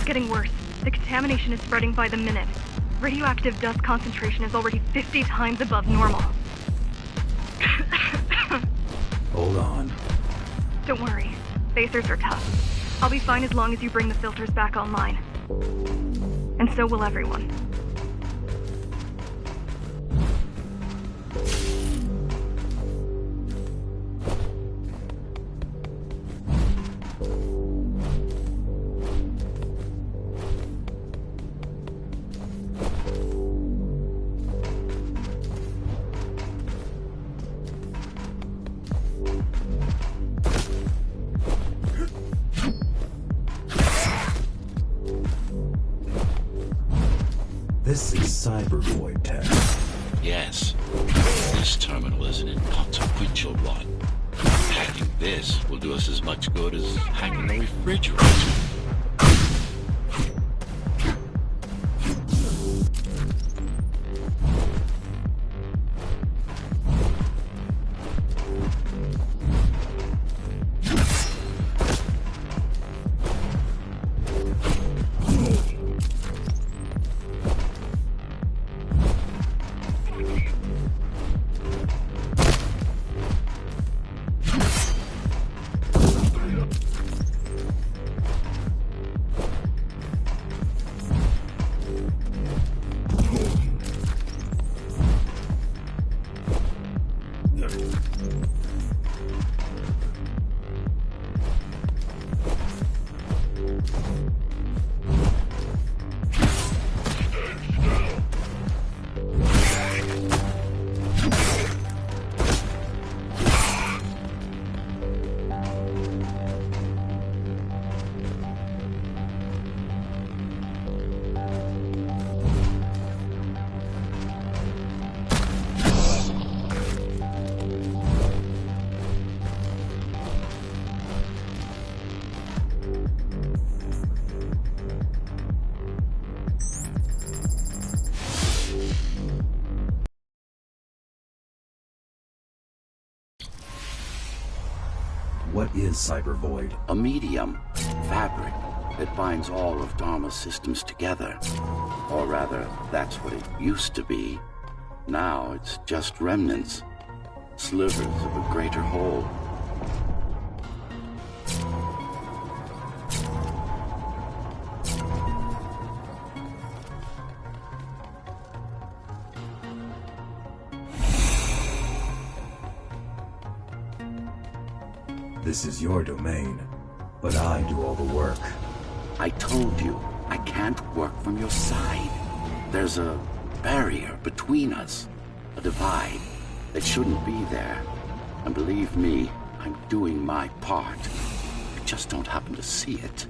Getting worse. The contamination is spreading by the minute. Radioactive dust concentration is already 50 times above normal. Hold on. Don't worry. Spacers are tough. I'll be fine as long as you bring the filters back online. And so will everyone. This is Cyber Void tech. Yes. This terminal is an inconsequential one. Hacking this will do us as much good as hacking a refrigerator. What is Cyber Void? A medium, fabric, that binds all of Dharma's systems together. Or rather, that's what it used to be. Now it's just remnants, slivers of a greater whole. This is your domain, but I do all the work. I told you, I can't work from your side. There's a barrier between us, a divide that shouldn't be there. And believe me, I'm doing my part. You just don't happen to see it.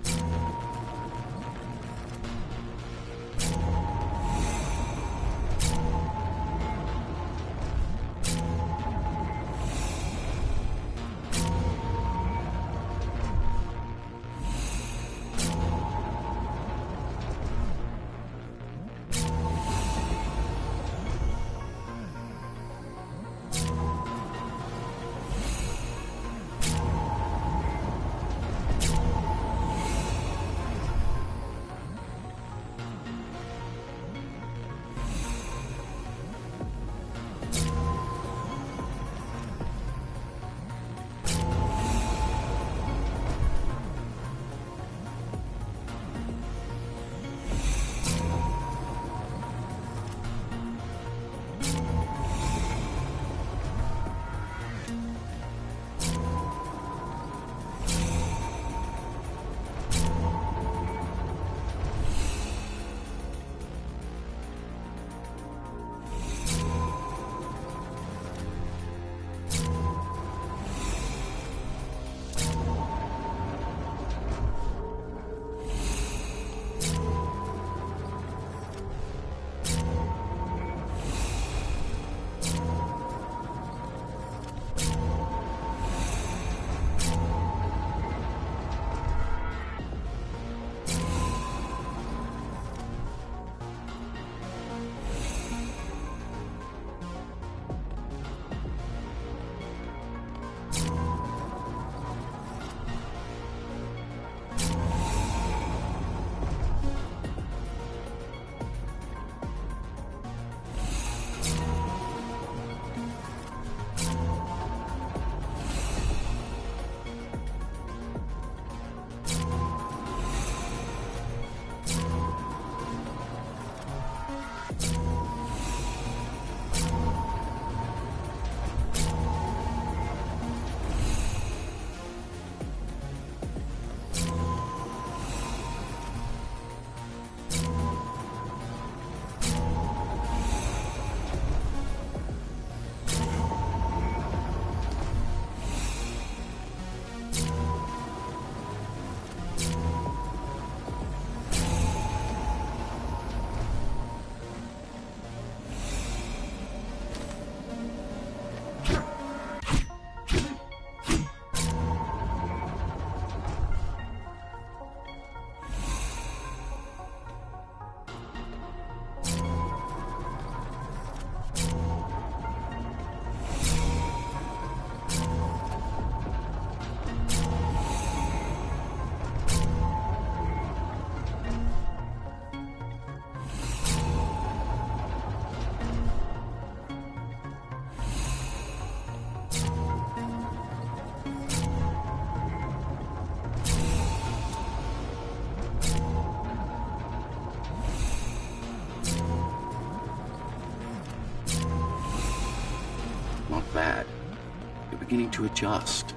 You're beginning to adjust.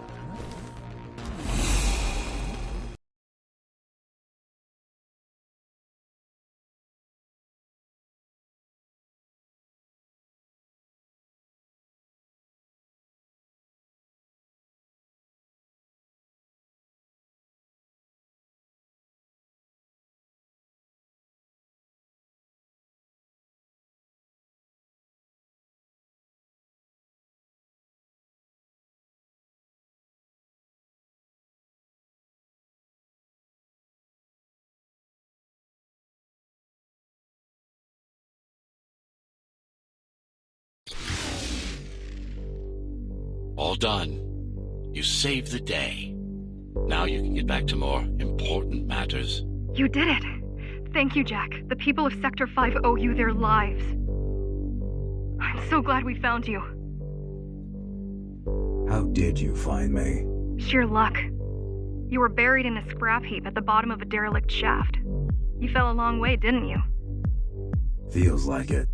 All done. You saved the day. Now you can get back to more important matters. You did it. Thank you, Jack. The people of Sector 5 owe you their lives. I'm so glad we found you. How did you find me? Sheer luck. You were buried in a scrap heap at the bottom of a derelict shaft. You fell a long way, didn't you? Feels like it.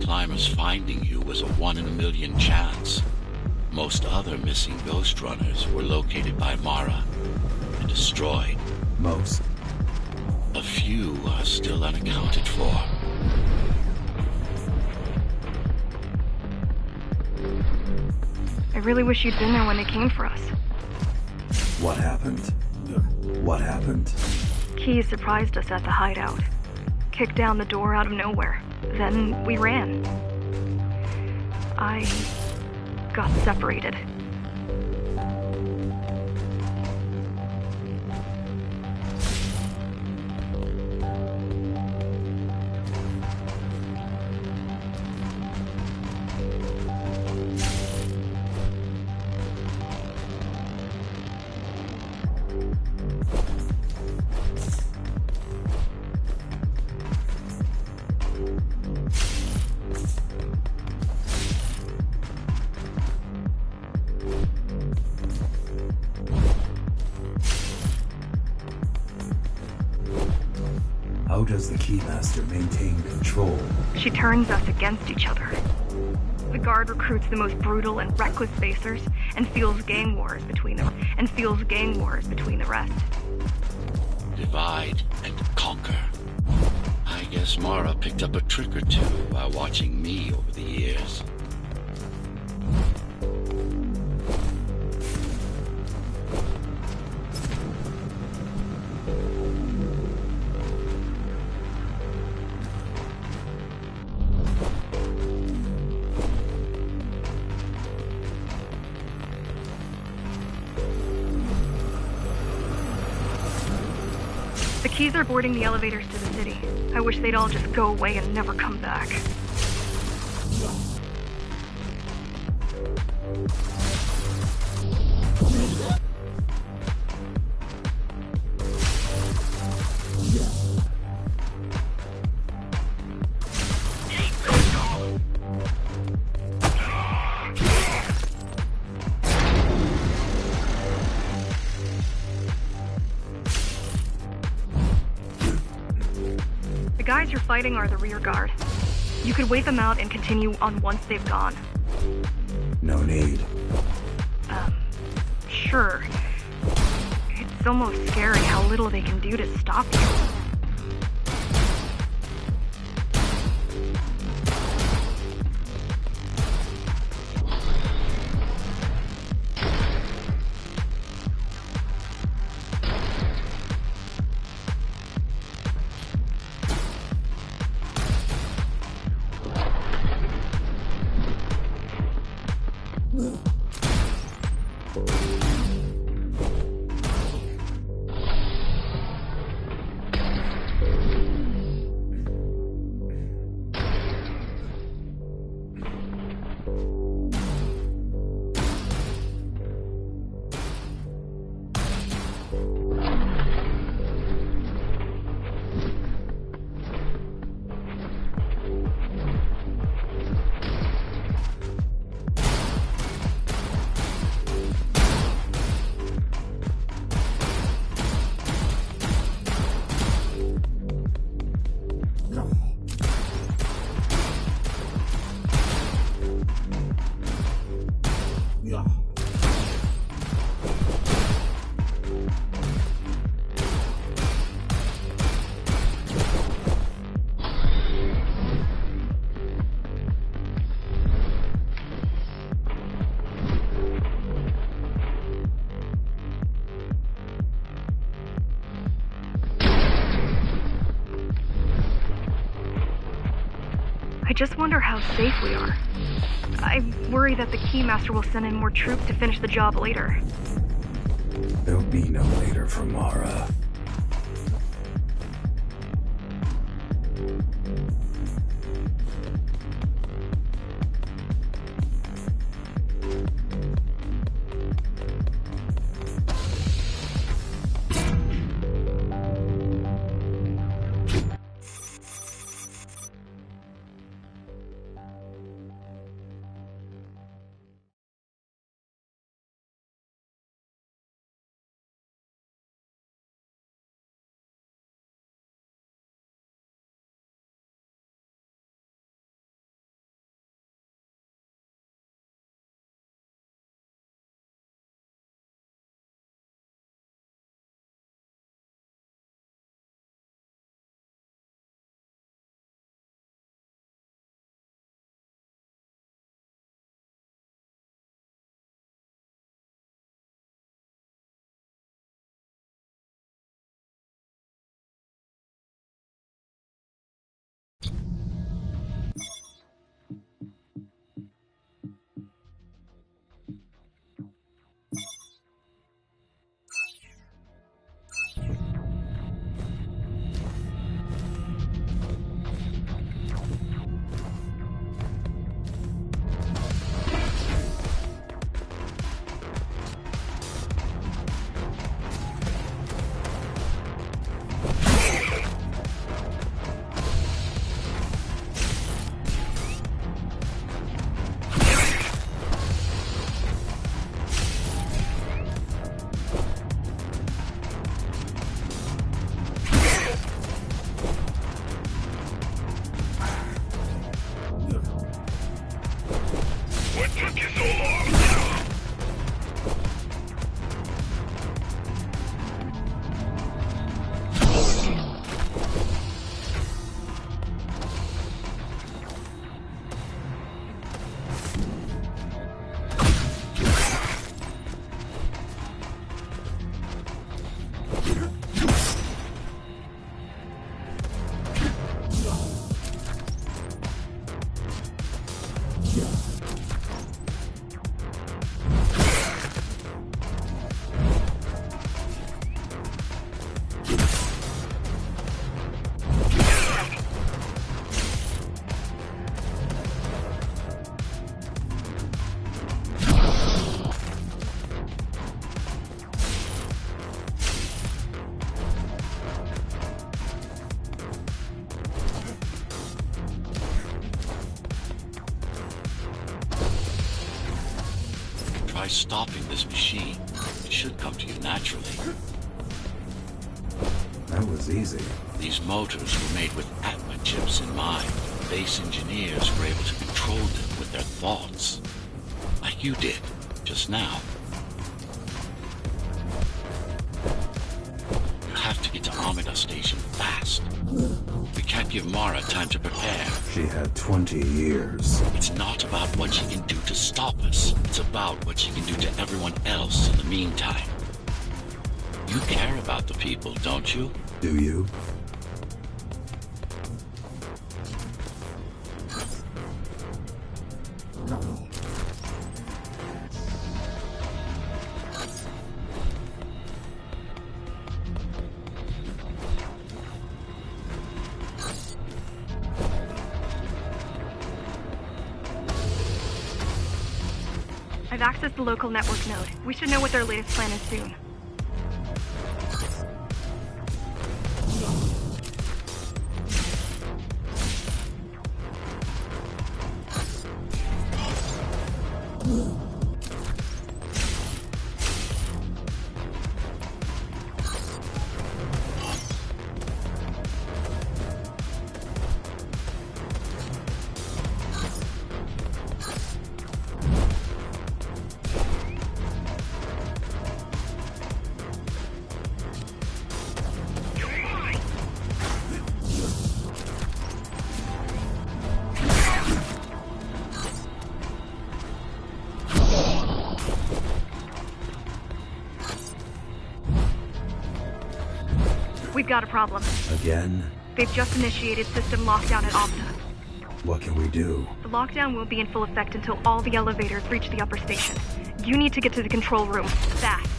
Climbers finding you was a 1 in a million chance. Most other missing Ghost Runners were located by Mara and destroyed. Most? A few are still unaccounted for. I really wish you'd been there when they came for us. What happened? What happened? Key surprised us at the hideout. Kicked down the door out of nowhere. Then we ran. I got separated. How does the Keymaster maintain control? She turns us against each other. The Guard recruits the most brutal and reckless spacers and fuels gang wars between the rest. Divide and conquer. I guess Mara picked up a trick or two while watching me over the years. The Keys are boarding the elevators to the city. I wish they'd all just go away and never come back. The guys you're fighting are the rear guard. You could wait them out and continue on once they've gone. No need. Sure. It's almost scary how little they can do to stop you. I just wonder how safe we are. I worry that the Keymaster will send in more troops to finish the job later. There'll be no later for Mara. Try stopping this machine. It should come to you naturally. That was easy. These motors were made with Atma chips in mind. Base engineers were able to control them with their thoughts. Like you did, just now. You have to get to Amida Station fast. We can't give Mara time to prepare. She had 20 years. It's not about what she can do to stop us. It's about what she can do to everyone else in the meantime. You care about the people, don't you? Do you? I've accessed the local network node. We should know what their latest plan is soon. We've got a problem. Again? They've just initiated system lockdown at Opta. What can we do? The lockdown won't be in full effect until all the elevators reach the upper station. You need to get to the control room, fast.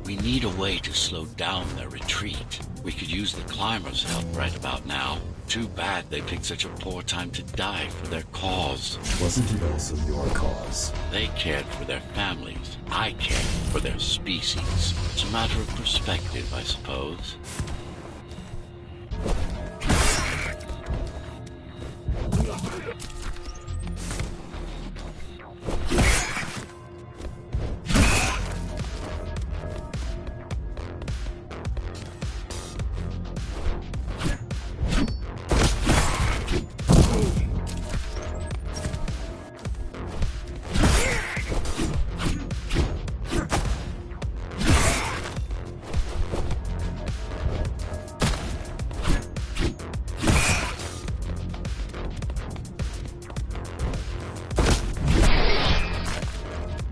We need a way to slow down their retreat. We could use the climbers' help right about now. Too bad they picked such a poor time to die for their cause. Wasn't it also your cause? They cared for their families. I cared for their species. It's a matter of perspective, I suppose.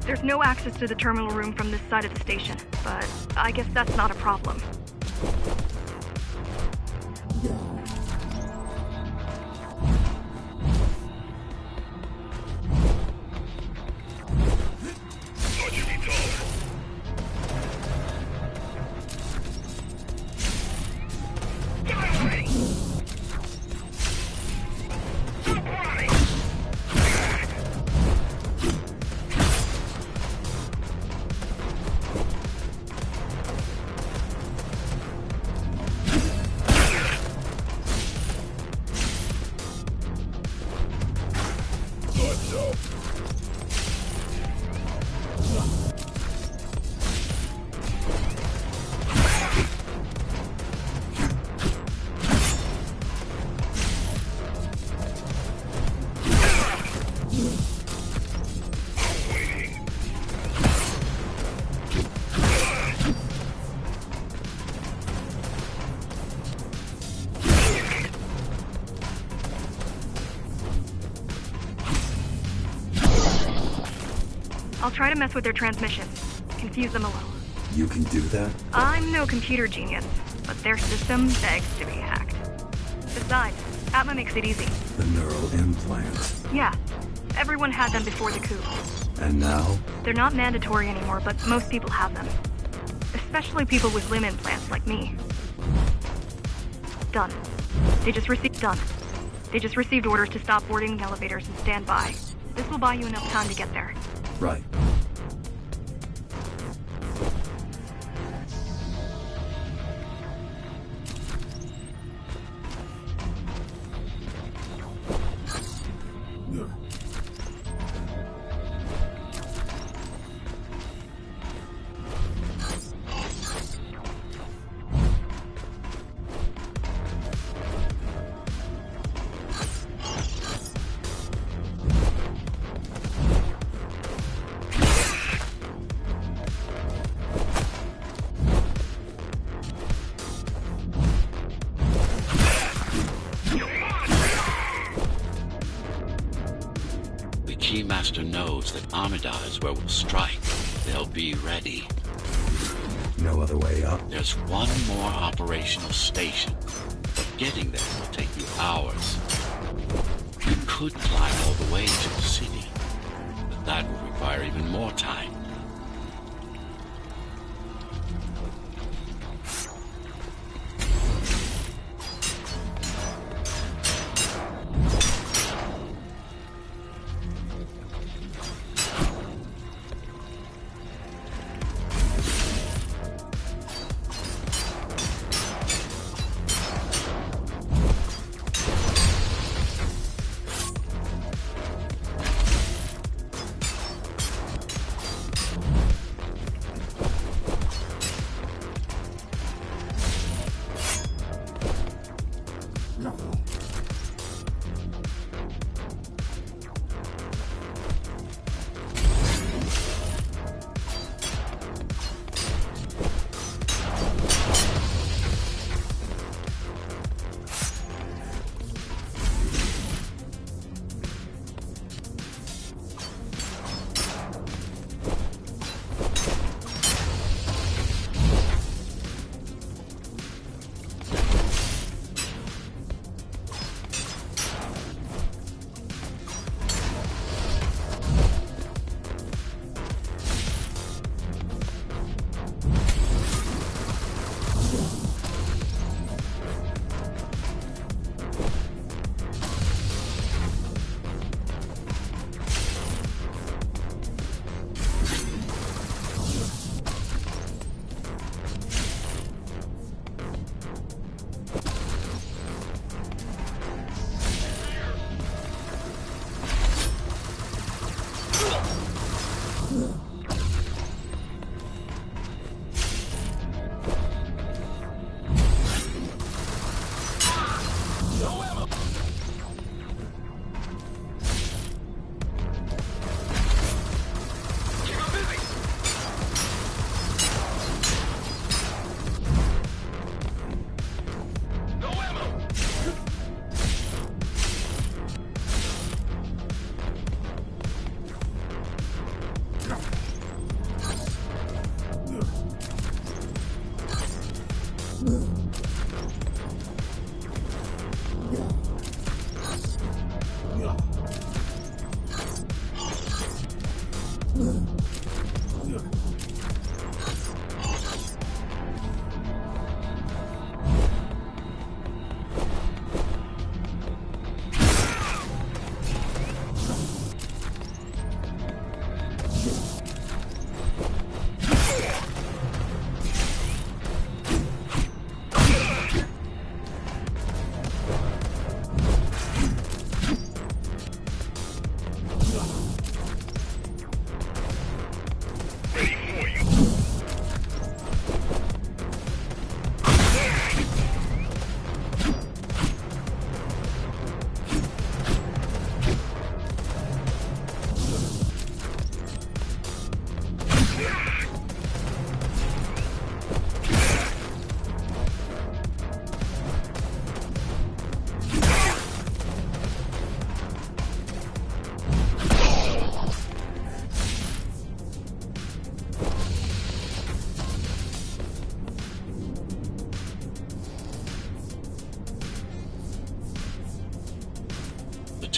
There's no access to the terminal room from this side of the station, but I guess that's not a problem. I'll try to mess with their transmissions, confuse them a little. You can do that? I'm no computer genius, but their system begs to be hacked. Besides, Atma makes it easy. The neural implant. Yeah, everyone had them before the coup. And now? They're not mandatory anymore, but most people have them. Especially people with limb implants like me. Done. They just received orders to stop boarding the elevators and stand by. This will buy you enough time to get there. Right. Keymaster knows that Amida is where we'll strike. They'll be ready. No other way up? There's one more operational station, but getting there will take you hours. You could climb all the way to the city, but that would require even more time.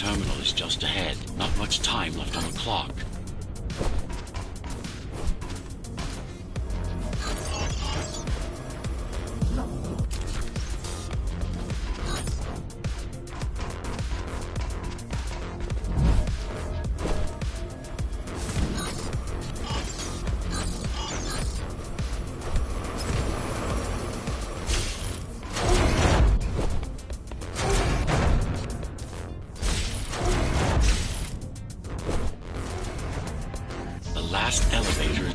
terminal is just ahead. Not much time left on the clock.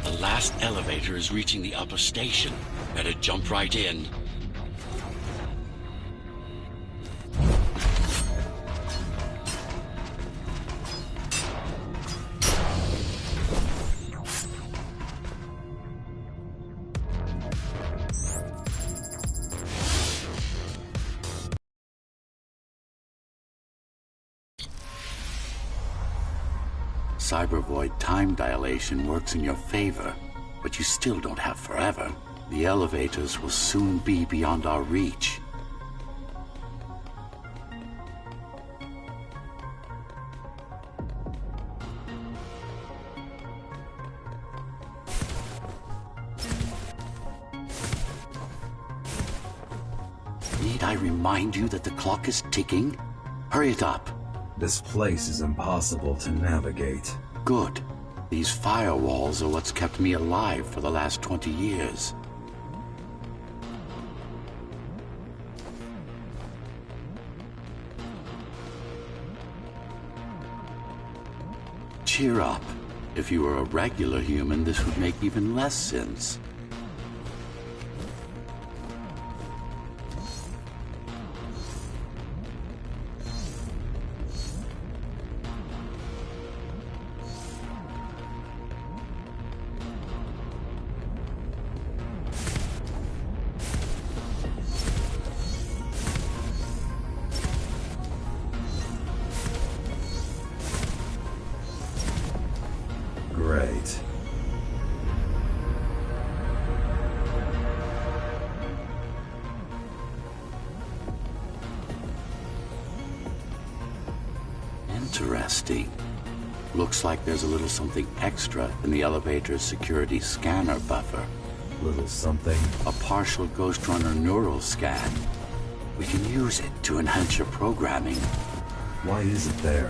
The last elevator is reaching the upper station. Better jump right in. Cybervoid time dilation works in your favor, but you still don't have forever. The elevators will soon be beyond our reach. Need I remind you that the clock is ticking? Hurry it up. This place is impossible to navigate. Good. These firewalls are what's kept me alive for the last 20 years. Cheer up. If you were a regular human, this would make even less sense. Great. Interesting. Looks like there's a little something extra in the elevator's security scanner buffer. Little something? A partial Ghost Runner neural scan. We can use it to enhance your programming. Why is it there?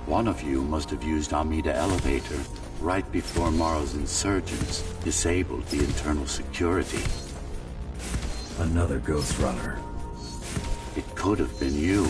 One of you must have used Amida Elevator right before Morrow's insurgents disabled the internal security. Another Ghost Runner. It could have been you.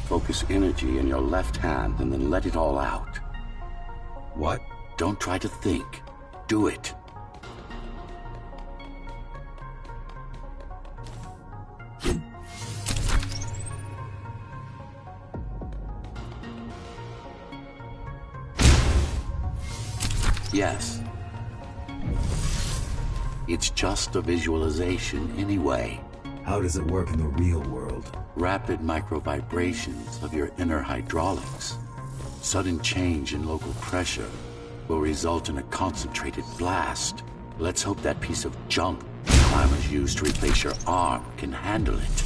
Focus energy in your left hand and then let it all out. What? Don't try to think. Do it. Yes. It's just a visualization anyway. How does it work in the real world? Rapid microvibrations of your inner hydraulics. Sudden change in local pressure will result in a concentrated blast. Let's hope that piece of junk Climbers used to replace your arm can handle it.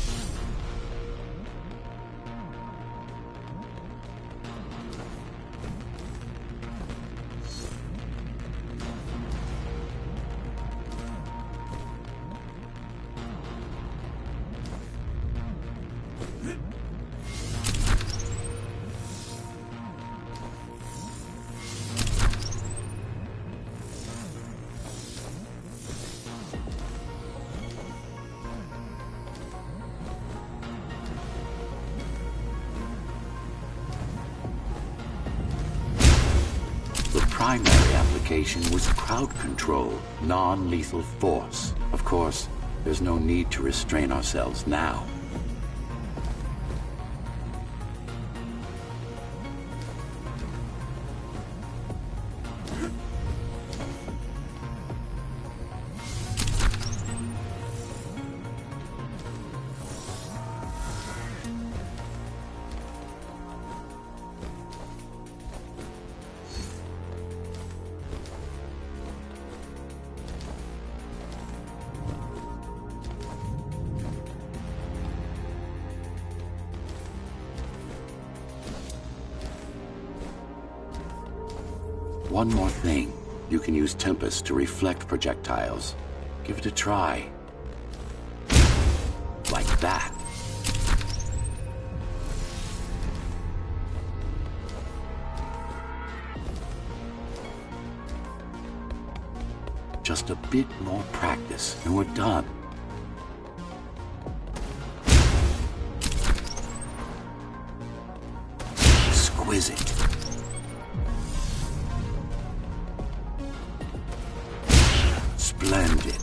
primary application was crowd control, non-lethal force. Of course, there's no need to restrain ourselves now. One more thing. You can use Tempest to reflect projectiles. Give it a try. Like that. Just a bit more practice, and we're done. Exquisite. Splendid.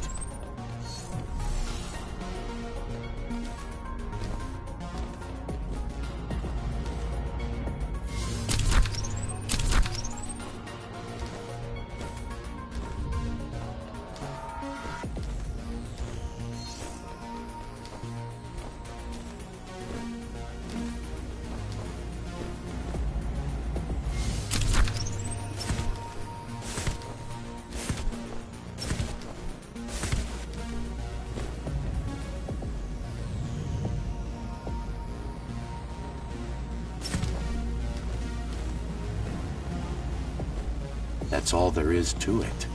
That's all there is to it.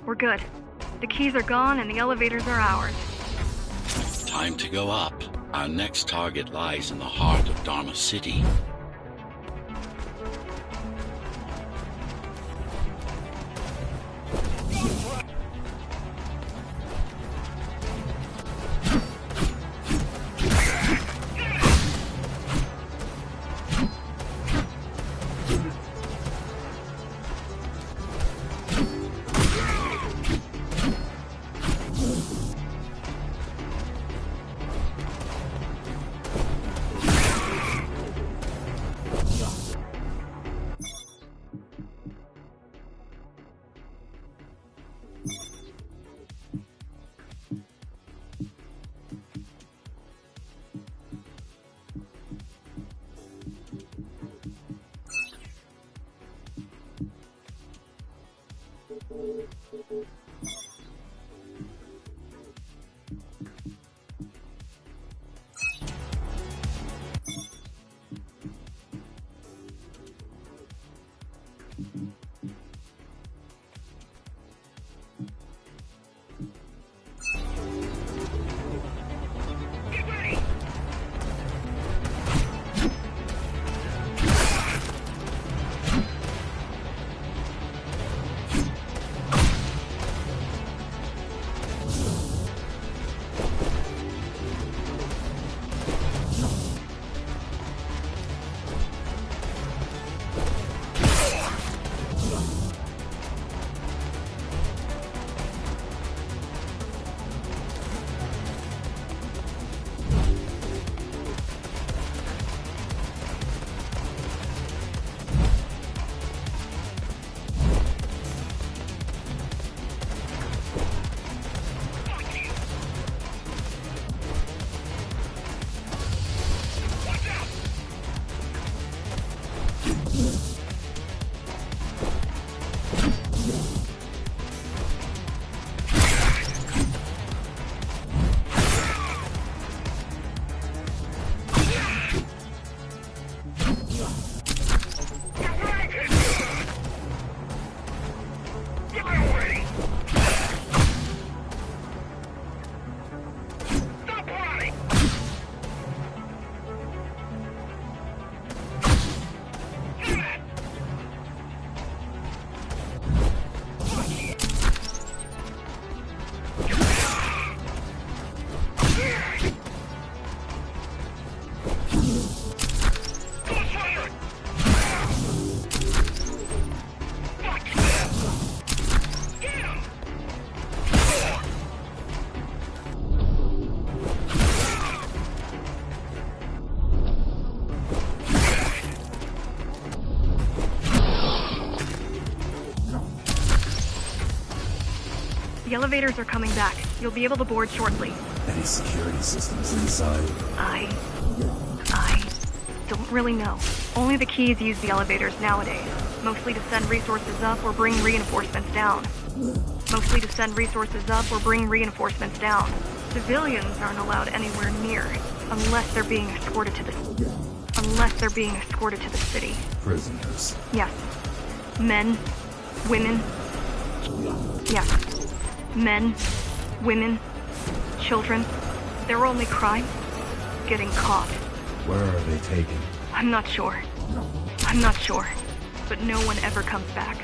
We're good. The keys are gone and the elevators are ours. Time to go up. Our next target lies in the heart of Dharma City. The elevators are coming back. You'll be able to board shortly. Any security systems inside? I don't really know. Only the keys use the elevators nowadays. Mostly to send resources up or bring reinforcements down. Civilians aren't allowed anywhere near, unless they're being escorted to the city. Prisoners. Yes. Men, women. Yes. Men, women, children. Their only crime? Getting caught. Where are they taken? I'm not sure. But no one ever comes back.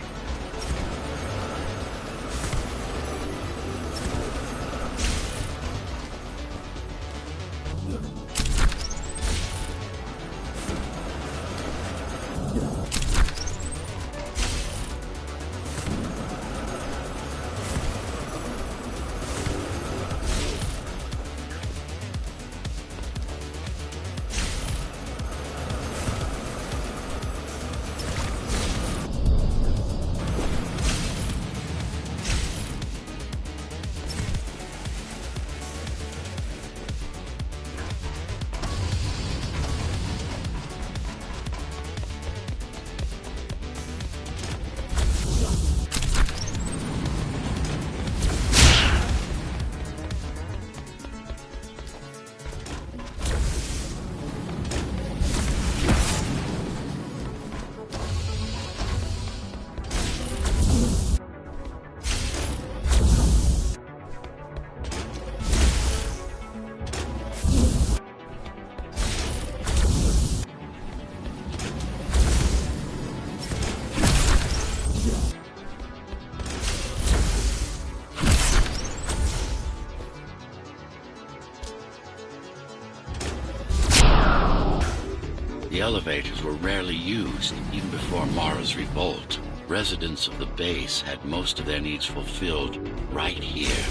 The elevators were rarely used, even before Mara's revolt. Residents of the base had most of their needs fulfilled right here.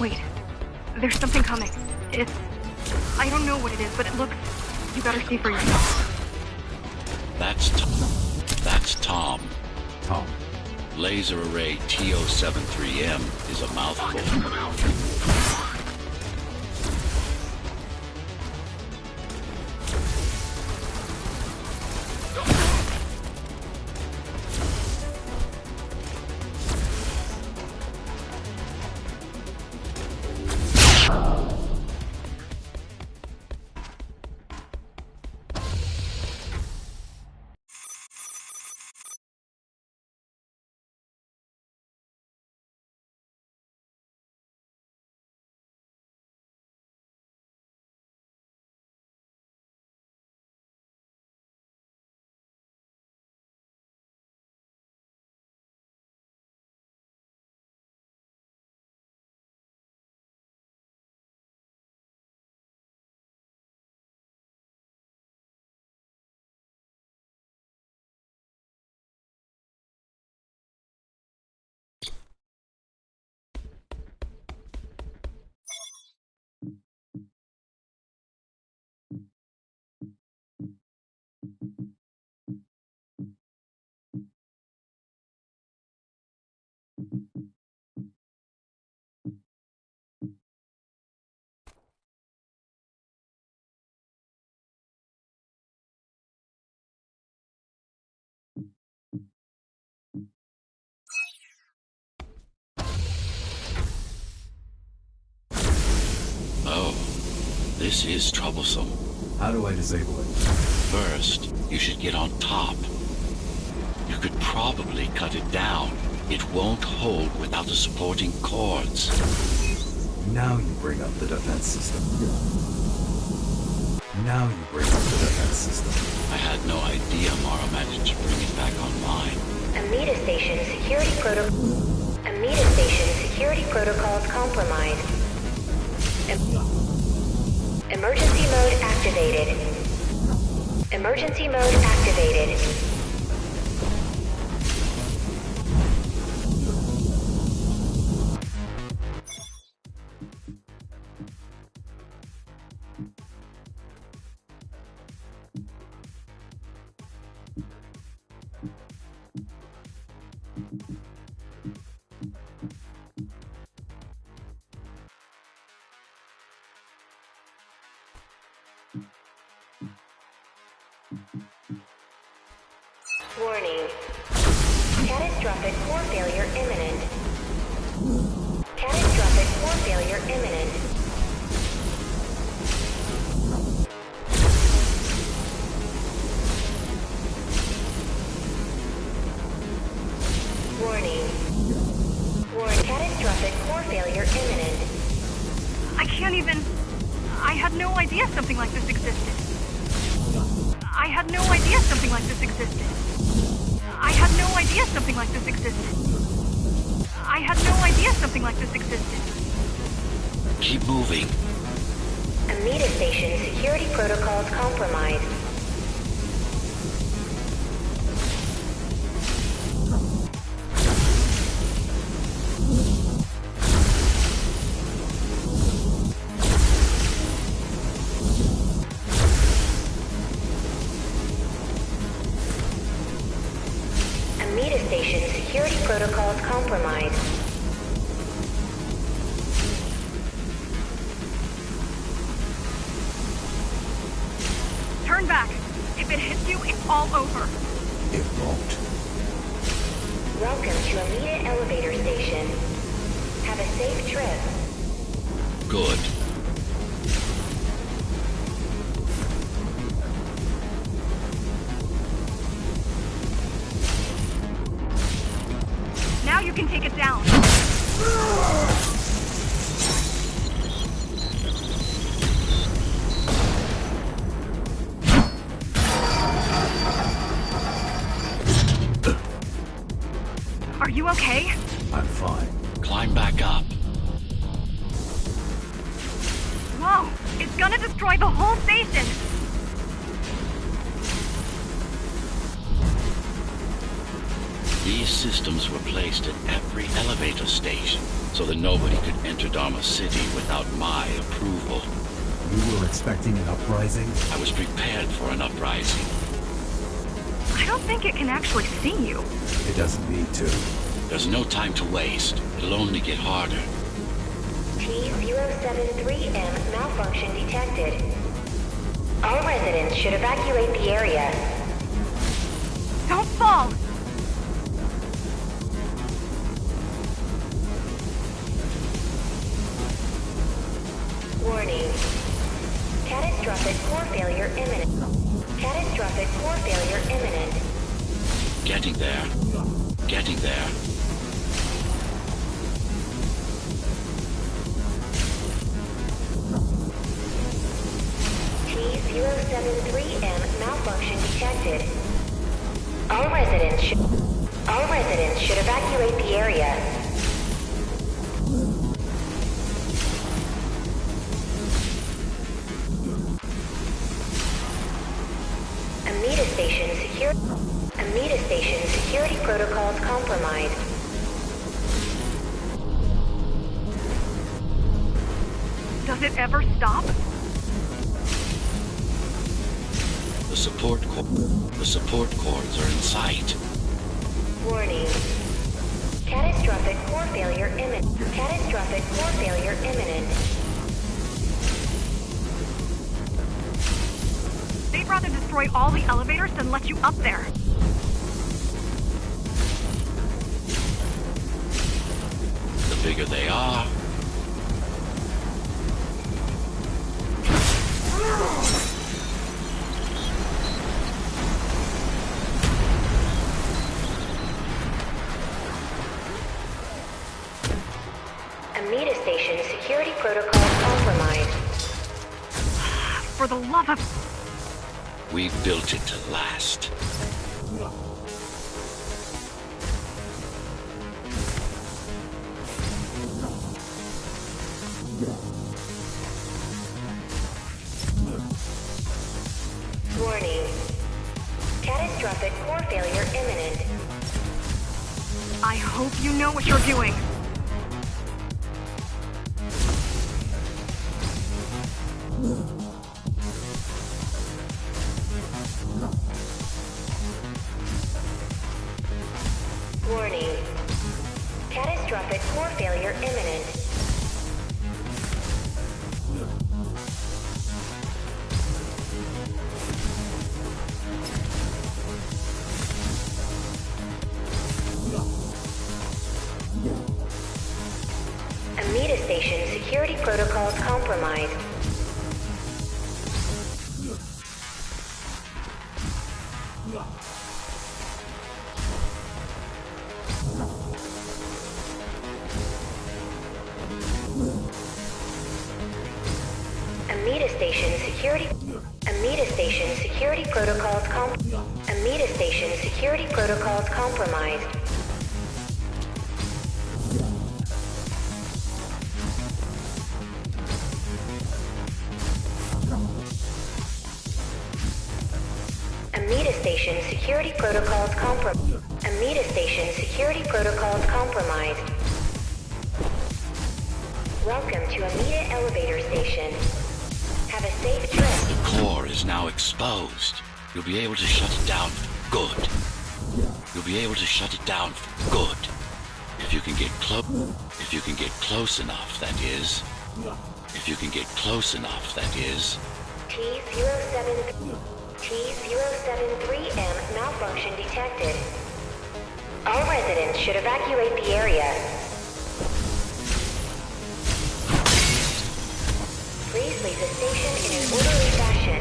Wait. There's something coming. I don't know what it is, but it looks... You better see for yourself. That's Tom. Tom. Laser array TO-73M is a mouthful. Oh, this is troublesome. How do I disable it? First, you should get on top. You could probably cut it down. It won't hold without the supporting cords. Now you bring up the defense system. Now you bring up the defense system. I had no idea Mara managed to bring it back online. Amida Station security protocols compromised. Emergency mode activated. Emergency mode activated. Warning. Catastrophic core failure imminent. Catastrophic core failure imminent. Warning. Catastrophic core failure imminent. I can't even... I had no idea something like this existed. I had no idea something like this existed. I had no idea something like this existed. I had no idea something like this existed. Keep moving. Amida Station security protocols compromised. Amida Station security protocols compromised. Turn back. If it hits you, it's all over. It won't. Welcome to Amida Elevator Station. Have a safe trip. Good. Now you can take it down. Are you okay? I'm fine. Climb back up. Whoa! It's gonna destroy the whole station! These systems were placed at every elevator station, so that nobody could enter Dharma City without my approval. You were expecting an uprising? I was prepared for an uprising. I don't think it can actually see you. It doesn't need to. There's no time to waste. It'll only get harder. T-073M malfunction detected. All residents should evacuate the area. Don't fall! Warning. Catastrophic core failure imminent. Catastrophic core failure imminent. Getting there. Getting there. T-073M malfunction detected. All residents should evacuate the area. Amida Station security protocols compromised. Does it ever stop? The support cords are in sight. Warning. Catastrophic core failure imminent. Catastrophic core failure imminent. They'd rather destroy all the elevators than let you up there. The bigger they are, Amida Station security protocols compromised. For the love of... We built it to last. Warning. Catastrophic core failure imminent. I hope you know what you're doing. Warning. Catastrophic core failure imminent. Amida Station security protocols compromised. Amida Station security protocols Amida Station security protocols compromised. Amida Station security protocols Amida Station security protocols compromised. Welcome to Amida Elevator Station. Have a safe trip. The core is now exposed. You'll be able to shut it down for good. You'll be able to shut it down for good. If you can get close enough, that is. If you can get close enough, that is. T073M malfunction detected. All residents should evacuate the area. Please leave the station in an orderly fashion.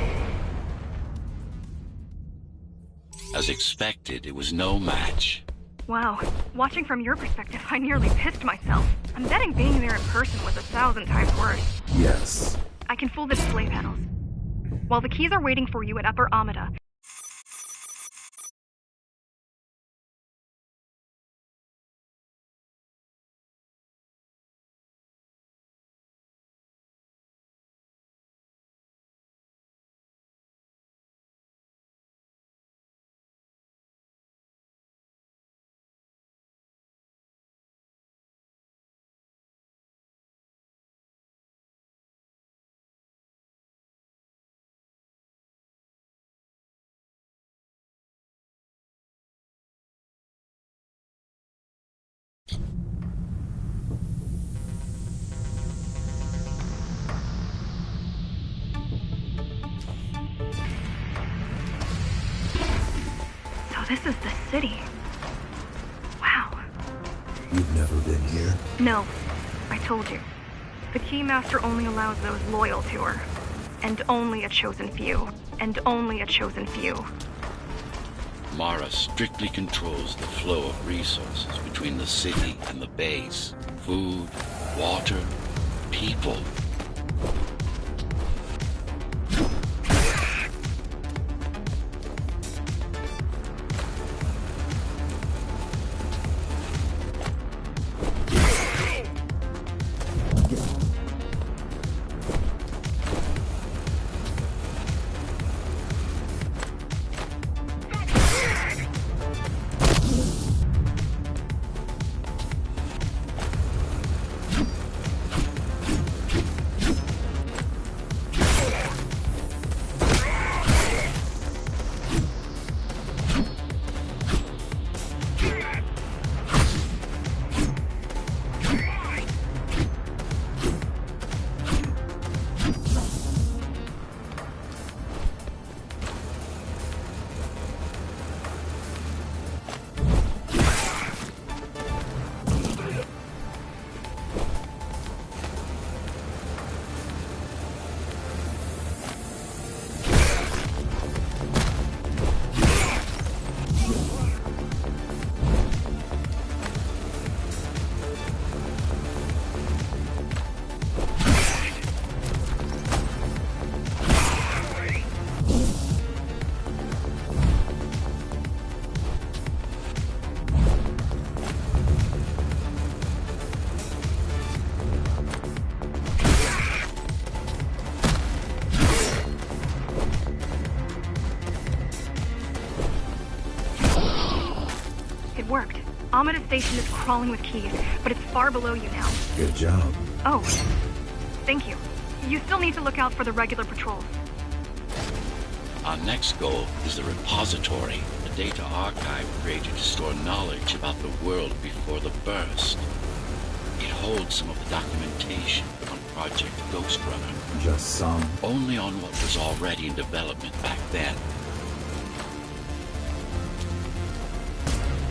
As expected, it was no match. Wow. Watching from your perspective, I nearly pissed myself. I'm betting being there in person was 1,000 times worse. Yes. I can fool the display panels. While the keys are waiting for you at Upper Amida, this is the city. Wow. You've never been here? No, I told you. The Keymaster only allows those loyal to her. And only a chosen few. And only a chosen few. Mara strictly controls the flow of resources between the city and the base. Food, water, people. It worked. Amida Station is crawling with keys, but it's far below you now. Good job. Oh, thank you. You still need to look out for the regular patrols. Our next goal is the repository, a data archive created to store knowledge about the world before the burst. It holds some of the documentation on Project Ghost Runner. Just some. Only on what was already in development back then.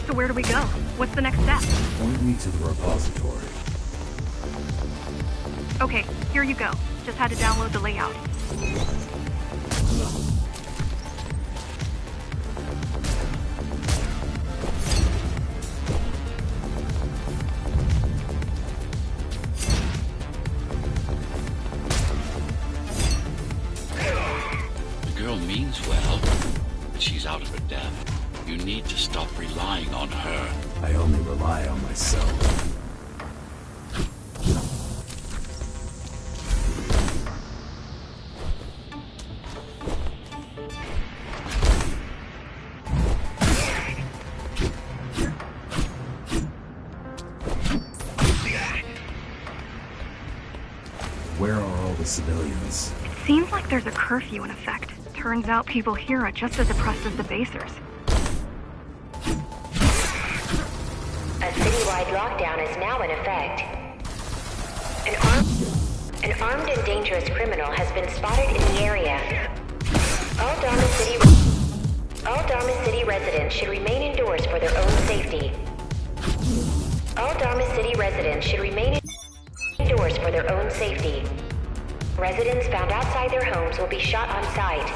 So where do we go? What's the next step? Point me to the repository. Okay, here you go. Just had to download the layout. The girl means well, but she's out of her depth. You need to stop relying on her. I only rely on myself. Where are all the civilians? It seems like there's a curfew in effect. Turns out people here are just as oppressed as the basers. A citywide lockdown is now in effect. An armed and dangerous criminal has been spotted in the area. All Dharma City residents should remain indoors for their own safety. All Dharma City residents should remain indoors for their own safety. Residents found outside their homes will be shot on sight.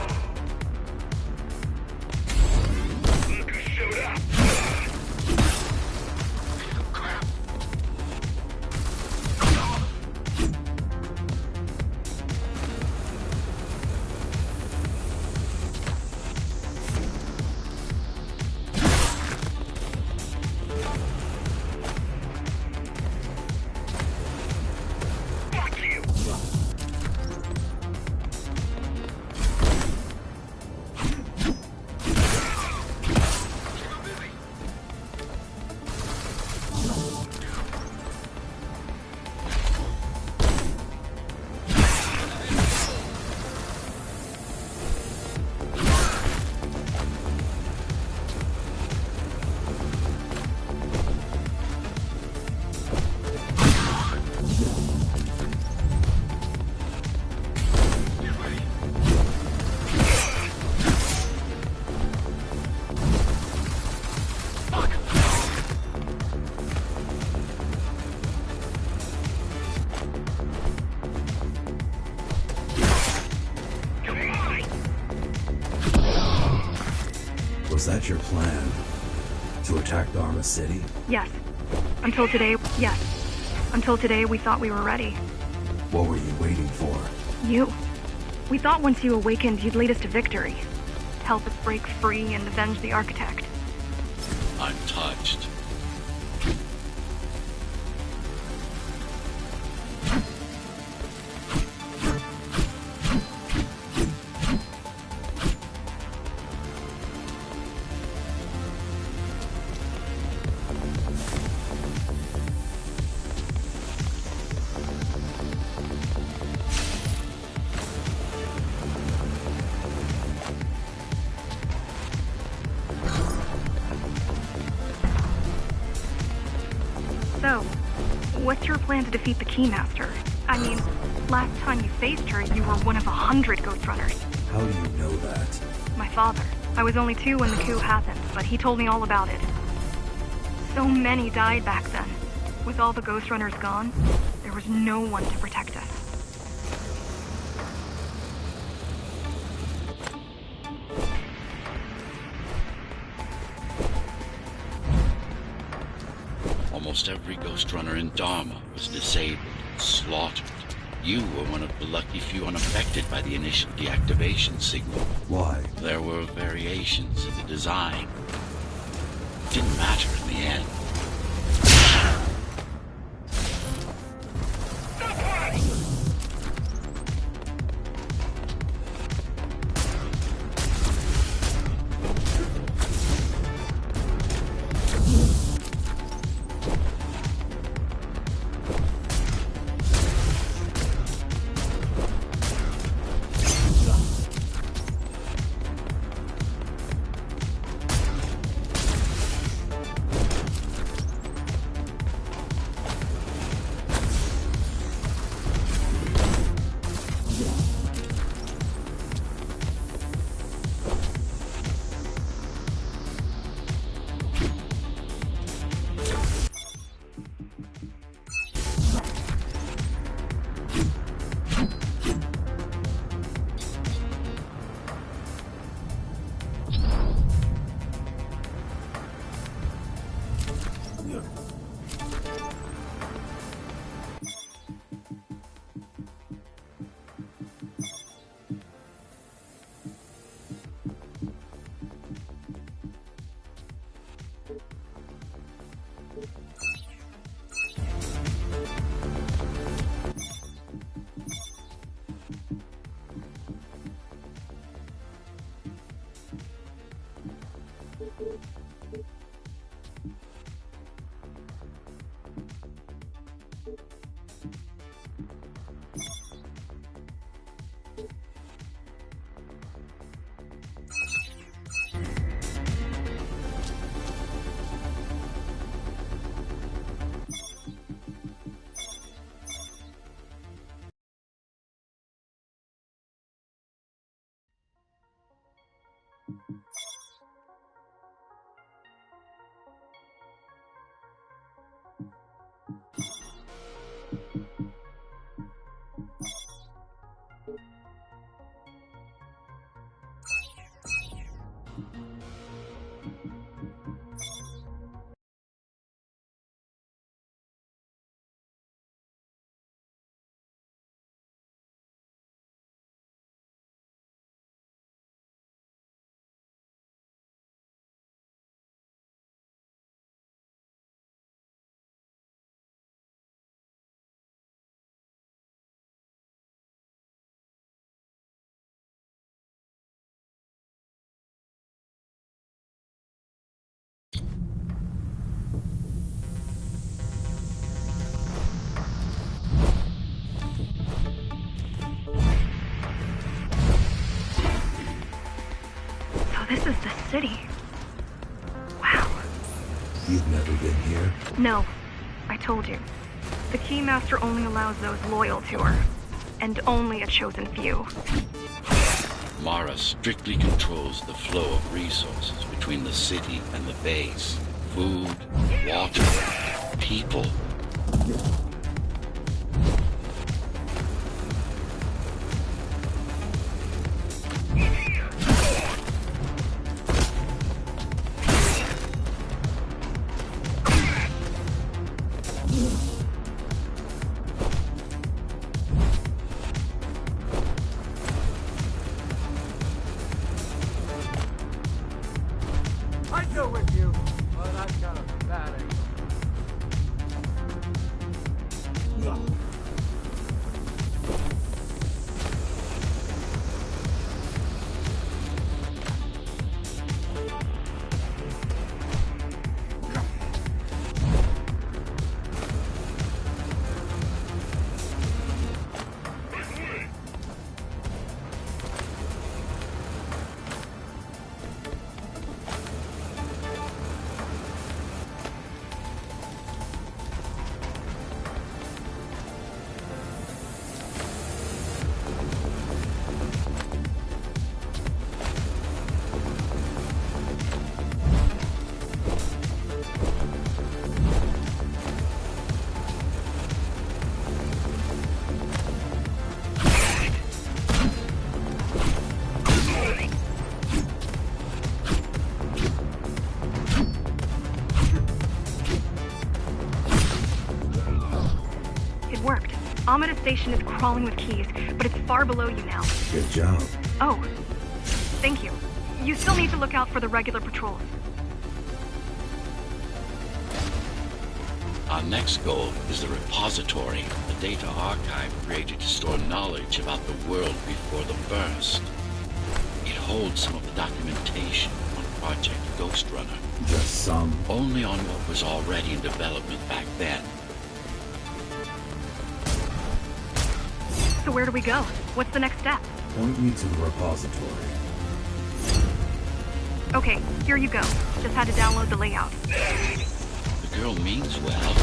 Was that your plan? To attack Dharma City? Yes. Until today, we thought we were ready. What were you waiting for? You. We thought once you awakened, you'd lead us to victory. To help us break free and avenge the Architect. I'm touched. So, what's your plan to defeat the Keymaster? I mean, last time you faced her, you were one of 100 Ghost Runners. How do you know that? My father. I was only 2 when the coup happened, but he told me all about it. So many died back then. With all the Ghost Runners gone, there was no one to protect us. Almost every Ghost Runner in Dharma was disabled, slaughtered. You were one of the lucky few unaffected by the initial deactivation signal. Why? There were variations in the design. Didn't matter in the end. This is the city. Wow. You've never been here? No, I told you. The Keymaster only allows those loyal to her, and only a chosen few. Mara strictly controls the flow of resources between the city and the base. Food, water, people. I'd go with you, but I've got a bad ankle. Amida Station is crawling with keys, but it's far below you now. Good job. Oh, thank you. You still need to look out for the regular patrols. Our next goal is the repository, a data archive created to store knowledge about the world before the burst. It holds some of the documentation on Project Ghost Runner. Just some. Only on what was already in development back then. So where do we go? What's the next step? Point me to the repository. Okay, here you go. Just had to download the layout. The girl means well,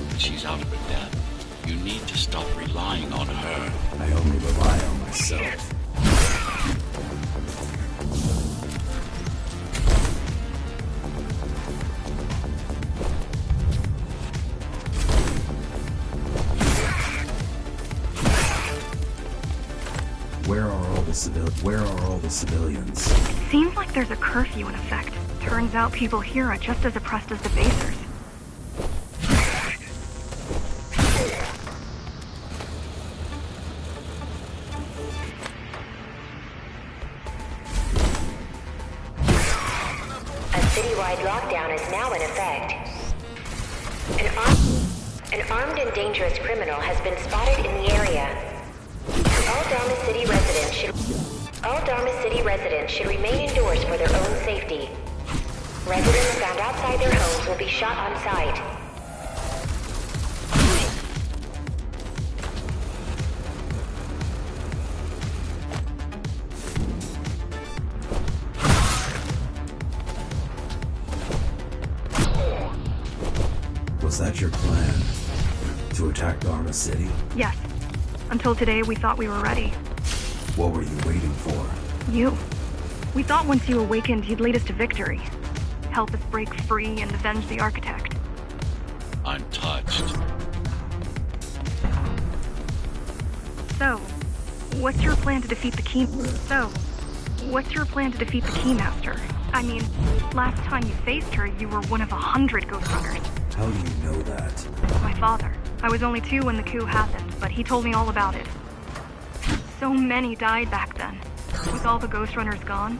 but she's out of her depth. You need to stop relying on her. I only rely on myself. Where are all the civilians? Seems like there's a curfew in effect. Turns out people here are just as oppressed as the basers. A citywide lockdown is now in effect. An armed and dangerous criminal has been spotted in the area. All Dharma City residents should remain indoors for their own safety. Residents found outside their homes will be shot on sight. Was that your plan? To attack Dharma City? Yes. Until today, we thought we were ready. What were you waiting for? You. We thought once you awakened, you'd lead us to victory. Help us break free and avenge the Architect. I'm touched. So, what's your plan to defeat the Keymaster? I mean, last time you faced her, you were one of 100 Ghost Runners. How do you know that? My father. I was only 2 when the coup happened, but he told me all about it. So many died back then. With all the Ghost Runners gone,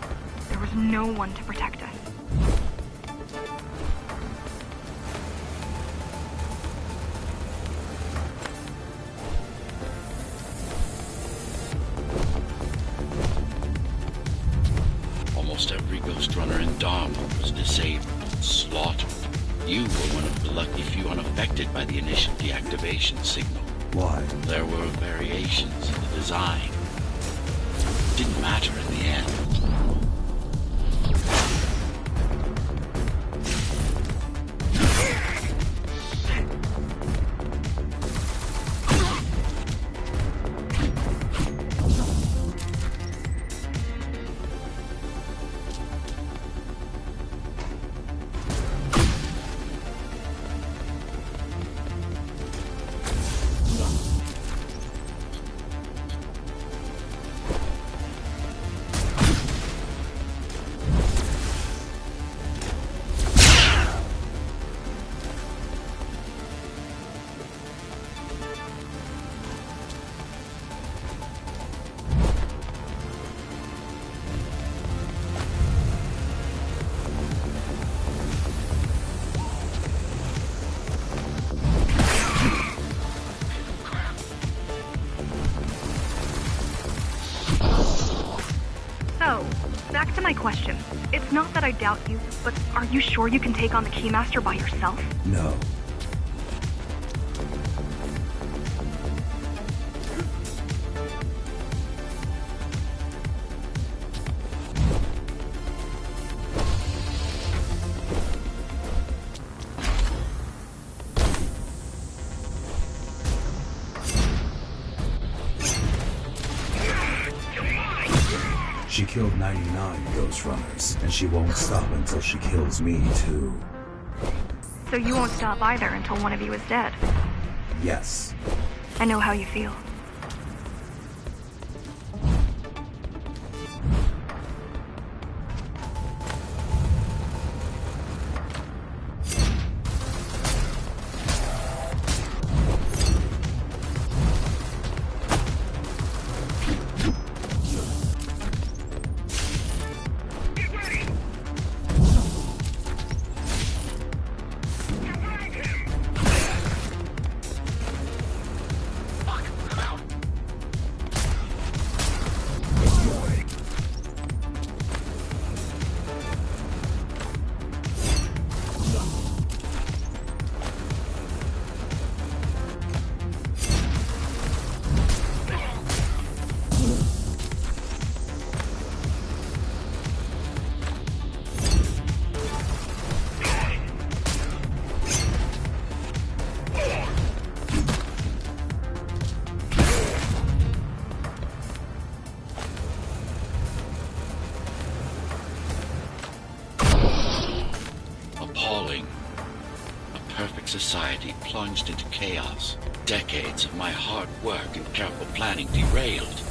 there was no one to protect us. Almost every Ghost Runner in Dharma was disabled, slaughtered. You were one of the lucky few unaffected by the initial deactivation signal. Why? There were variations in the design. It didn't matter in the end. So, back to my question. It's not that I doubt you, but are you sure you can take on the Keymaster by yourself? No. She killed 99 Ghost Runners, and she won't stop until she kills me, too. So you won't stop either until one of you is dead. Yes. I know how you feel. Appalling. A perfect society plunged into chaos. Decades of my hard work and careful planning derailed.